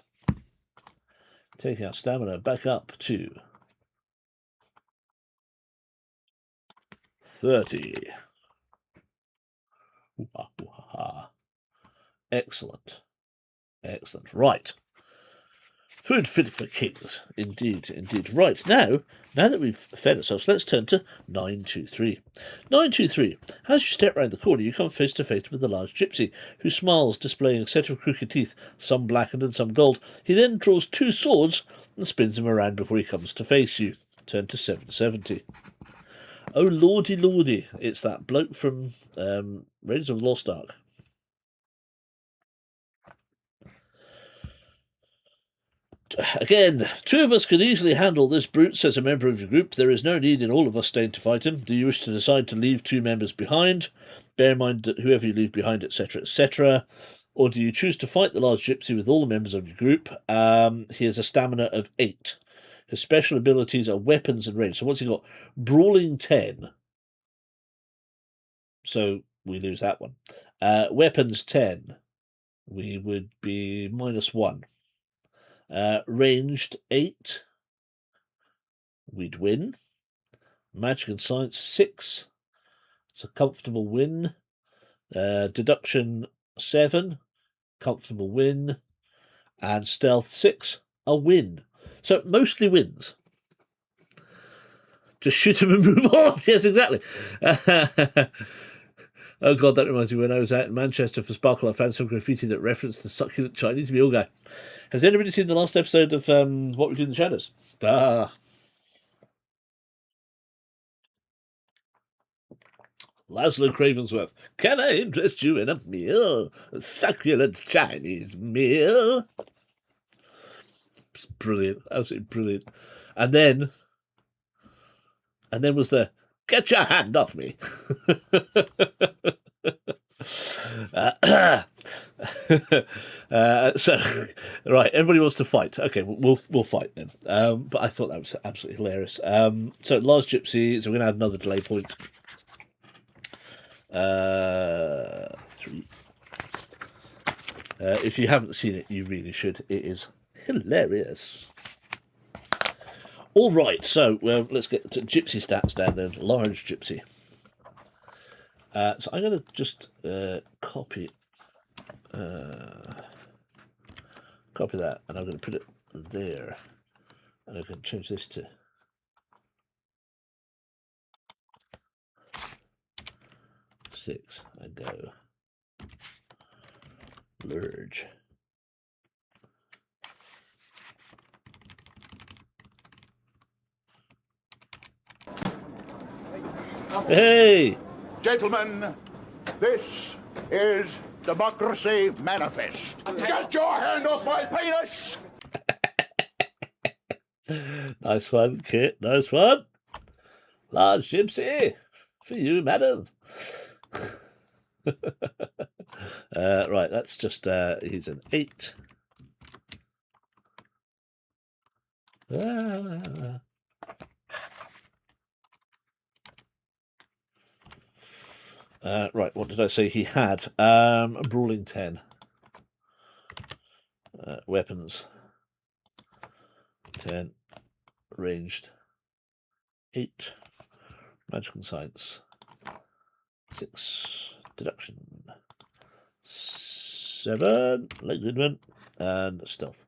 Taking our stamina back up to 30. Excellent. Excellent. Right. Food fit for kings. Indeed, indeed. Right, now that we've fed ourselves, let's turn to 923. 923. As you step round the corner, you come face to face with a large gypsy, who smiles, displaying a set of crooked teeth, some blackened and some gold. He then draws 2 swords and spins them around before he comes to face you. Turn to 770. Oh, lordy, lordy. It's that bloke from Raiders of the Lost Ark. Again, 2 of us could easily handle this brute, says a member of your group. There is no need in all of us staying to fight him. Do you wish to decide to leave 2 members behind? Bear in mind that whoever you leave behind, etc., etc. Or do you choose to fight the large gypsy with all the members of your group? He has a stamina of 8. His special abilities are weapons and range. So what's he got? Brawling 10. So we lose that one. Weapons 10. We would be -1. Ranged 8. We'd win. Magic and science 6. It's a comfortable win. Deduction 7, comfortable win, and stealth 6, a win. So mostly wins. Just shoot him and move on. Yes, exactly. Oh god, that reminds me, when I was out in Manchester for Sparkle, I found some graffiti that referenced the succulent Chinese meal guy. Has anybody seen the last episode of What We Do in the Shadows? Laszlo Cravensworth, can I interest you in a meal? A succulent Chinese meal? It's brilliant, absolutely brilliant. And then was the get your hand off me. So, right, everybody wants to fight. Okay, we'll fight then. But I thought that was absolutely hilarious. So large gypsy. So we're gonna add another delay point. 3. If you haven't seen it, you really should. It is hilarious. All right, so let's get to gypsy stats down then. Large gypsy. So I'm going to just copy that, and I'm going to put it there, and I can change this to 6 and go large. Hey! Gentlemen, this is Democracy Manifest. Get your hand off my penis! Nice one, Kit. Nice one. Large gypsy. For you, madam. Right, that's just, he's an 8. Right, what did I say he had? A brawling 10. Weapons 10. Ranged 8. Magical science 6. Deduction 7. Like Goodman. And stealth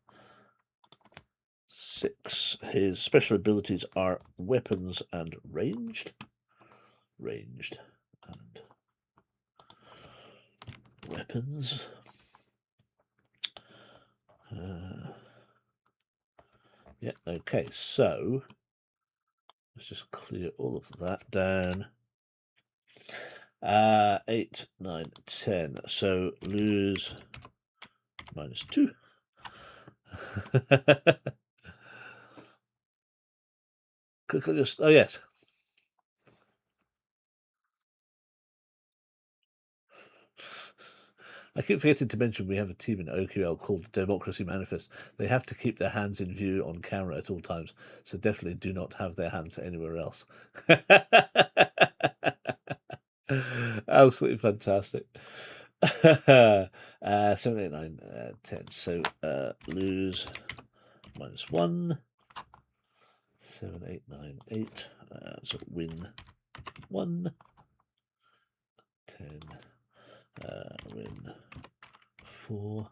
6. His special abilities are weapons and ranged. Ranged and weapons. Yeah, okay, so let's just clear all of that down. 8, 9, 10. So lose -2. Just, oh yes. I keep forgetting to mention we have a team in OQL called Democracy Manifest. They have to keep their hands in view on camera at all times, so definitely do not have their hands anywhere else. Absolutely fantastic. 7, 8, 9, 10. So lose -1. 7, 8, 9, 8. So win 1. 10. Win 4.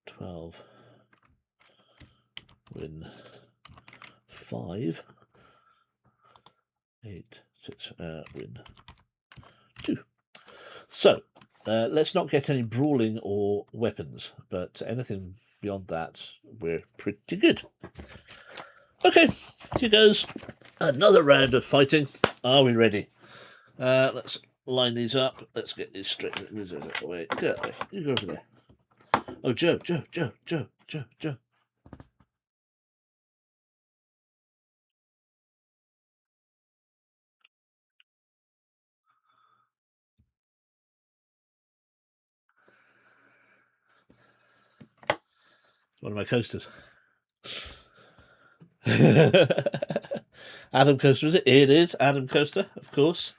12. Win 5. 8, 6. Win 2. So let's not get any brawling or weapons, but anything beyond that, we're pretty good. Okay, here goes another round of fighting. Are we ready? Let's line these up. Let's get these straight. Away. Go away. You go over there. Oh, Joe. One of my coasters. Adam Coaster, is it? It is Adam Coaster, of course.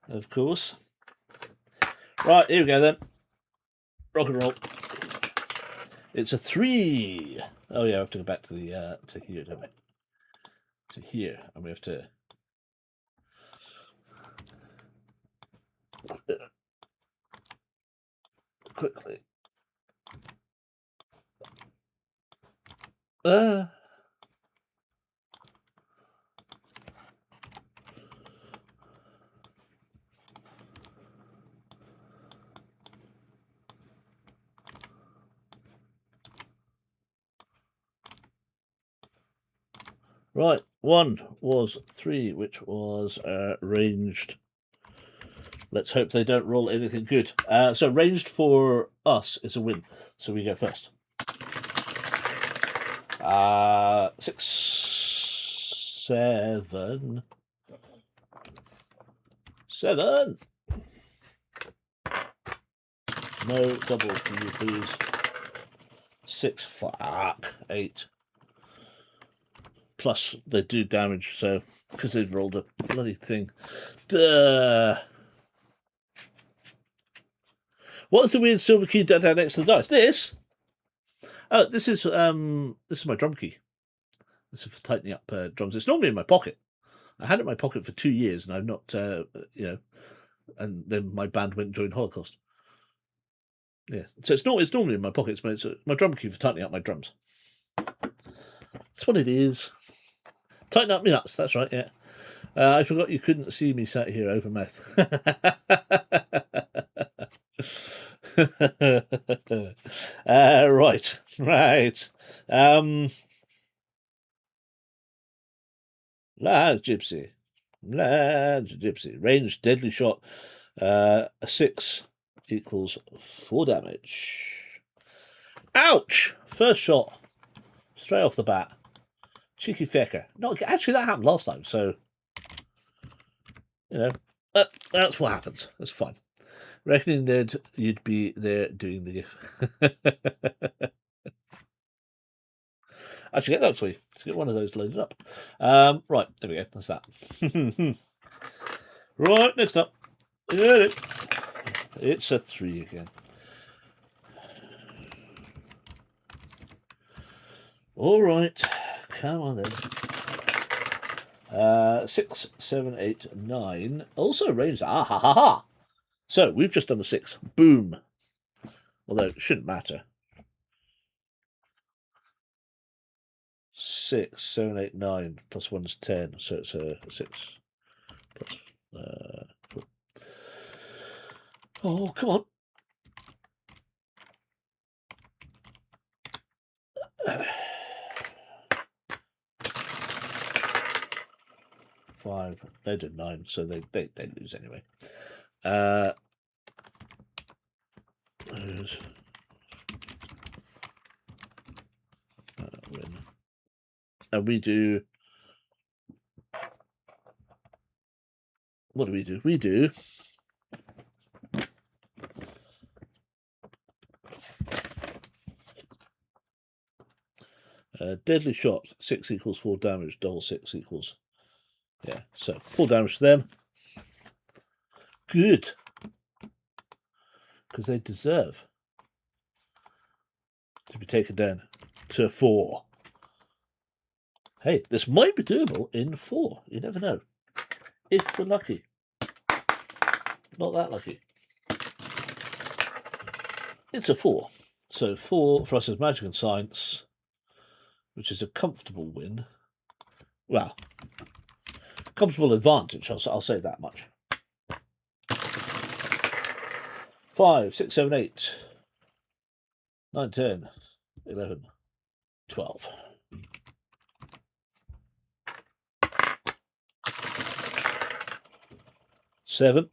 Of course. Right, here we go then. Rock and roll. It's a 3. Oh yeah, I have to go back to the to here, don't we? To here, and we have to. quickly. Right, 1 was 3, which was ranged. Let's hope they don't roll anything good. So ranged for us is a win. So we go first. 6, 7. 7. No double for you, please. 6. Fuck. 8. Plus they do damage, so because they've rolled a bloody thing. Duh. What's the weird silver key down next to the dice? This? Oh, this is my drum key. This is for tightening up drums. It's normally in my pocket. I had it in my pocket for 2 years, and I've not, and then my band went and joined Holocaust. Yeah, so it's normally in my pocket. It's my drum key for tightening up my drums. That's what it is. Tighten up my nuts. That's right. Yeah. I forgot you couldn't see me sat here open mouth. Right. Large gypsy. Range deadly shot. A 6 equals 4 damage. Ouch! First shot. Straight off the bat. Cheeky fecker. No, actually that happened last time, so that's what happens. That's fine. Reckoning that you'd be there doing the gif. I should get that for you. To get one of those loaded up. Right, there we go. That's that. Right, next up. It's a 3 again. All right, come on then. 6, 7, 8, 9. Also ranged. Ah ha ha ha. So we've just done a 6. Boom. Although it shouldn't matter. 6, 7, 8, 9 plus 1 is 10. So it's a 6 plus 4. Oh, come on. 5. They did 9, so they lose anyway. Win. And we do. What do we do? We do. Deadly shot. 6 equals 4 damage. Double 6 equals. Yeah, so 4 damage to them. Good. Because they deserve to be taken down to 4. Hey, this might be doable in 4. You never know. If we're lucky. Not that lucky. It's a 4. So 4 for us is magic and science, which is a comfortable win. Well, comfortable advantage, I'll say that much. 5, 6, 7, 8, 9, 10, 11, 12. Seven.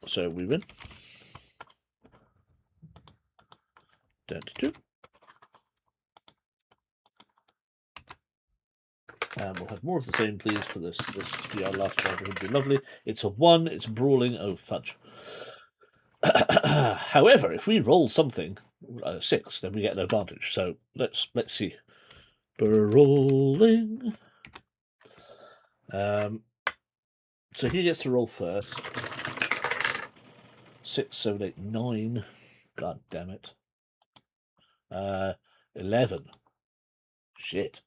So we win. Down to 2. And we'll have more of the same, please, for this to be our last round. It would be lovely. It's a 1. It's brawling. Oh, fudge. However, if we roll something 6, then we get an advantage. So let's see. Brawling. So he gets to roll first. 6, 7, 8, 9. God damn it. 11. Shit.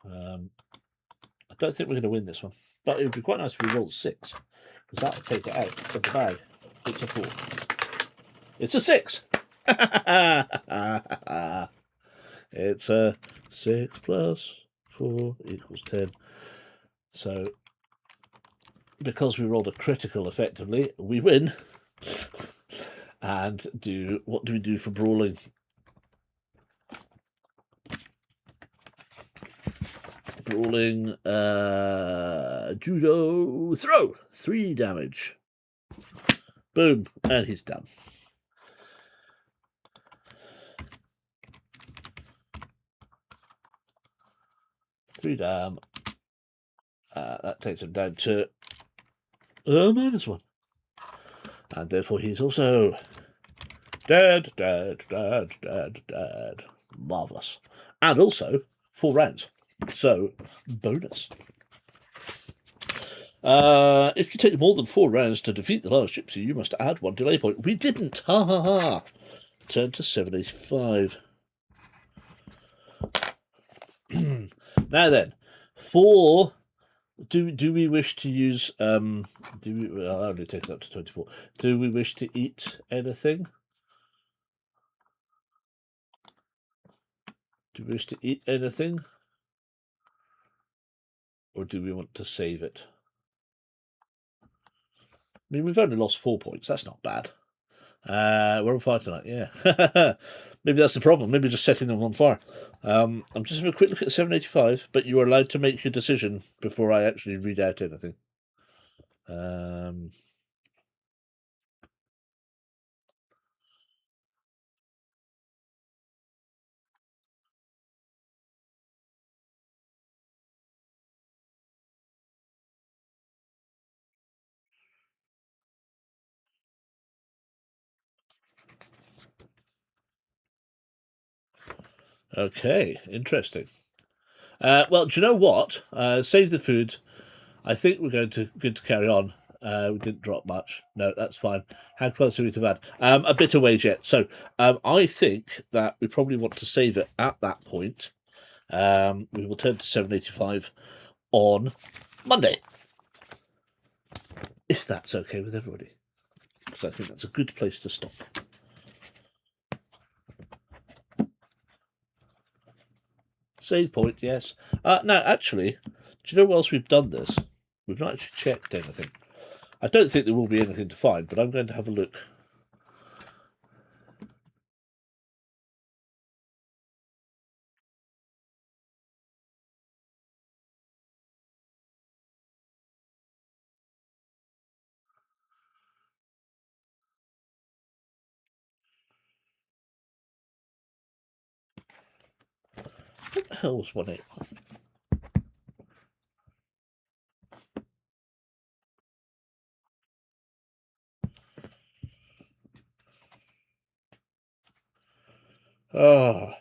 I don't think we're going to win this one. But it would be quite nice if we rolled 6, because that would take it out of the bag. It's a 4. It's a 6. It's a 6 plus 4 equals 10. So, because we rolled a critical effectively, we win. And what do we do for brawling? Brawling, judo, throw, 3 damage. Boom, and he's done. Three dam. That takes him down to -1. And therefore he's also dead. Marvellous. And also 4 rounds. So, bonus. If you take more than 4 rounds to defeat the last gypsy, you must add 1 delay point. We didn't. Ha ha ha. Turn to 785. Now then, do we wish to use I'll only take it up to 24. Do we wish to eat anything? Do we wish to eat anything? Or do we want to save it? I mean, we've only lost 4 points. That's not bad. We're on fire tonight, yeah. Maybe that's the problem. Maybe just setting them on fire. I'm just having a quick look at 785, but you are allowed to make your decision before I actually read out anything. Okay, interesting. Well, do you know what? Save the food. I think we're good to carry on. We didn't drop much. No, that's fine. How close are we to that? A bit of wage yet. So I think that we probably want to save it at that point. We will turn to 785 on Monday. If that's okay with everybody. Because I think that's a good place to stop. Save point, yes. Now, actually, do you know whilst we've done this, we've not actually checked anything. I don't think there will be anything to find, but I'm going to have a look. What the hell was 181? Oh.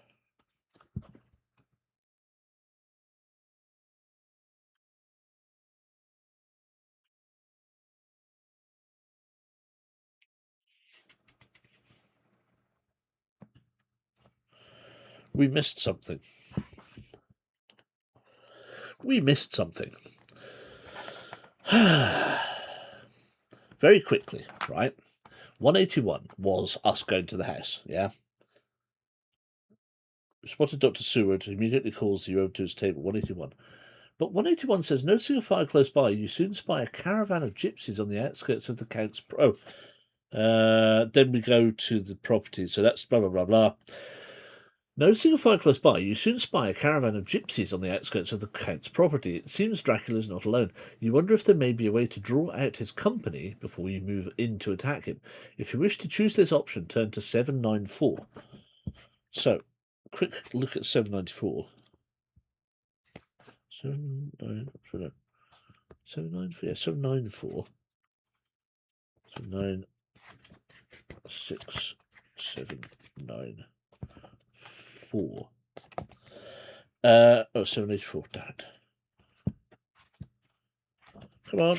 We missed something. We missed something. Very quickly, right? 181 was us going to the house, yeah? Spotted Dr. Seward, immediately calls the over to his table, 181. But 181 says, noticing a fire close by, you soon spy a caravan of gypsies on the outskirts of the Count's... then we go to the property, so that's blah, blah, blah, blah. Noticing a fire close by, you soon spy a caravan of gypsies on the outskirts of the Count's property. It seems Dracula's not alone. You wonder if there may be a way to draw out his company before you move in to attack him. If you wish to choose this option, turn to 794. So, quick look at 794. 794. 794. 9, 6, 7, 9, 4. 784, damn it. Come on.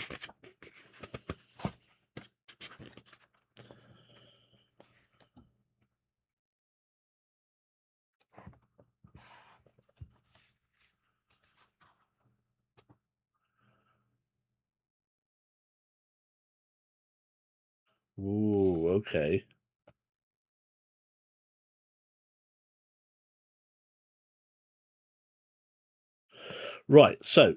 Ooh, okay. Right, so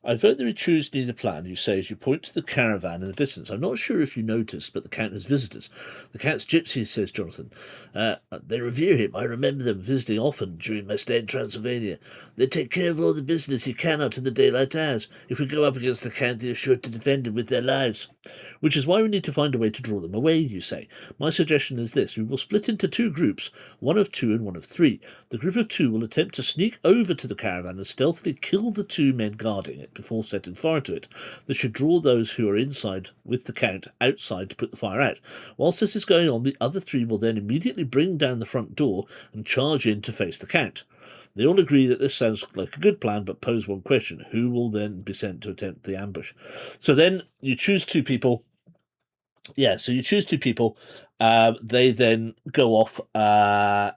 I vote that we choose neither plan, you say as you point to the caravan in the distance. I'm not sure if you noticed, but the Count has visitors. The Count's gypsies, says Jonathan. They revere him. I remember them visiting often during my stay in Transylvania. They take care of all the business he cannot in the daylight hours. If we go up against the Count, they are sure to defend him with their lives. Which is why we need to find a way to draw them away, you say. My suggestion is this. We will split into two groups, one of two and one of three. The group of two will attempt to sneak over to the caravan and stealthily kill the two men guarding it before setting fire to it. This should draw those who are inside with the Count outside to put the fire out. Whilst this is going on, the other three will then immediately bring down the front door and charge in to face the Count. They all agree that this sounds like a good plan, but pose one question. Who will then be sent to attempt the ambush? So then you choose two people. Yeah, so you choose two people. They then go off. Bear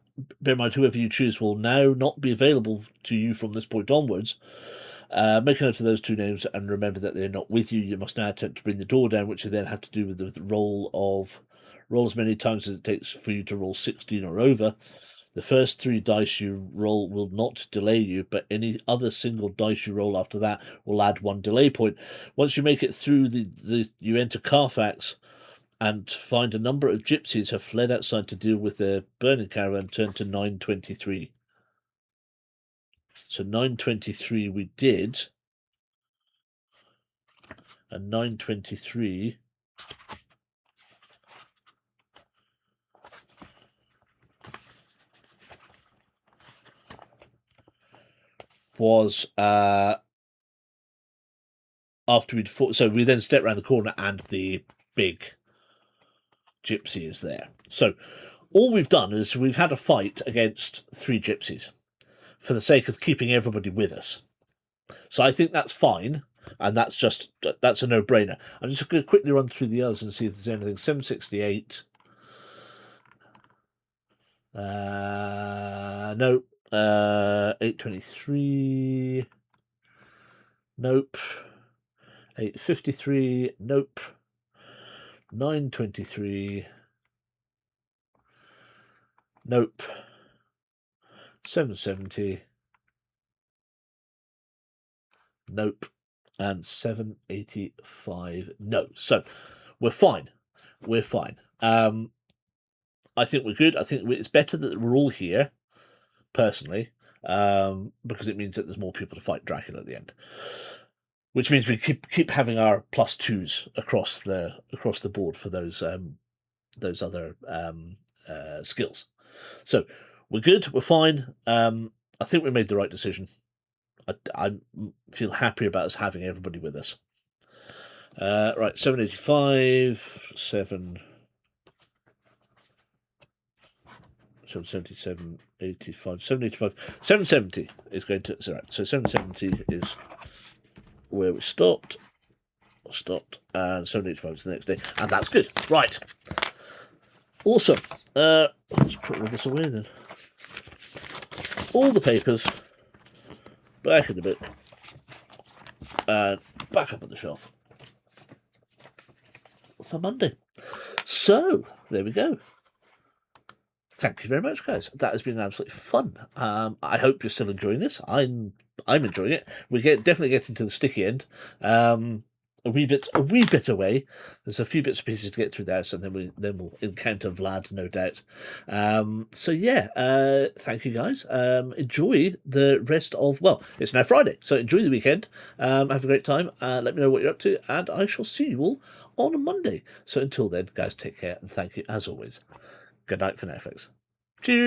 in mind, whoever you choose will now not be available to you from this point onwards. Make a note of those two names and remember that they're not with you. You must now attempt to bring the door down, which you then have to do with the roll as many times as it takes for you to roll 16 or over. The first 3 dice you roll will not delay you, but any other single dice you roll after that will add 1 delay point. Once you make it through you enter Carfax and find a number of gypsies have fled outside to deal with their burning caravan, turn to 923. So 923 we did, and 923 was after we'd fought. So we then step around the corner and the big gypsy is there. So all we've done is we've had a fight against 3 gypsies for the sake of keeping everybody with us. So I think that's fine, and that's a no-brainer. I'm just going to quickly run through the others and see if there's anything. 768. No. 823. Nope. 853. Nope. 923. Nope. 770. Nope. And 785. No. So we're fine. We're fine. I think we're good. I think it's better that we're all here, personally, because it means that there's more people to fight Dracula at the end. Which means we keep having our +2s across the board for those other skills. So we're good. We're fine. I think we made the right decision. I feel happy about us having everybody with us. Right, 785, 777, 85, 785, 770 is going to. So, right, so 770 is where we stopped, and 785 is the next day, and that's good. Right, awesome. Let's put all this away then. All the papers back in the book and back up on the shelf for Monday. So there we go. Thank you very much, guys. That has been absolutely fun. I hope you're still enjoying this. I'm enjoying it. We're definitely getting to the sticky end. A wee bit away. There's a few bits and pieces to get through there, so then we'll encounter Vlad, no doubt. So yeah, thank you guys. Enjoy the rest of, well, it's now Friday, so enjoy the weekend. Have a great time. Let me know what you're up to, and I shall see you all on Monday. So until then, guys, take care and thank you as always. Good night for now, folks. Cheers.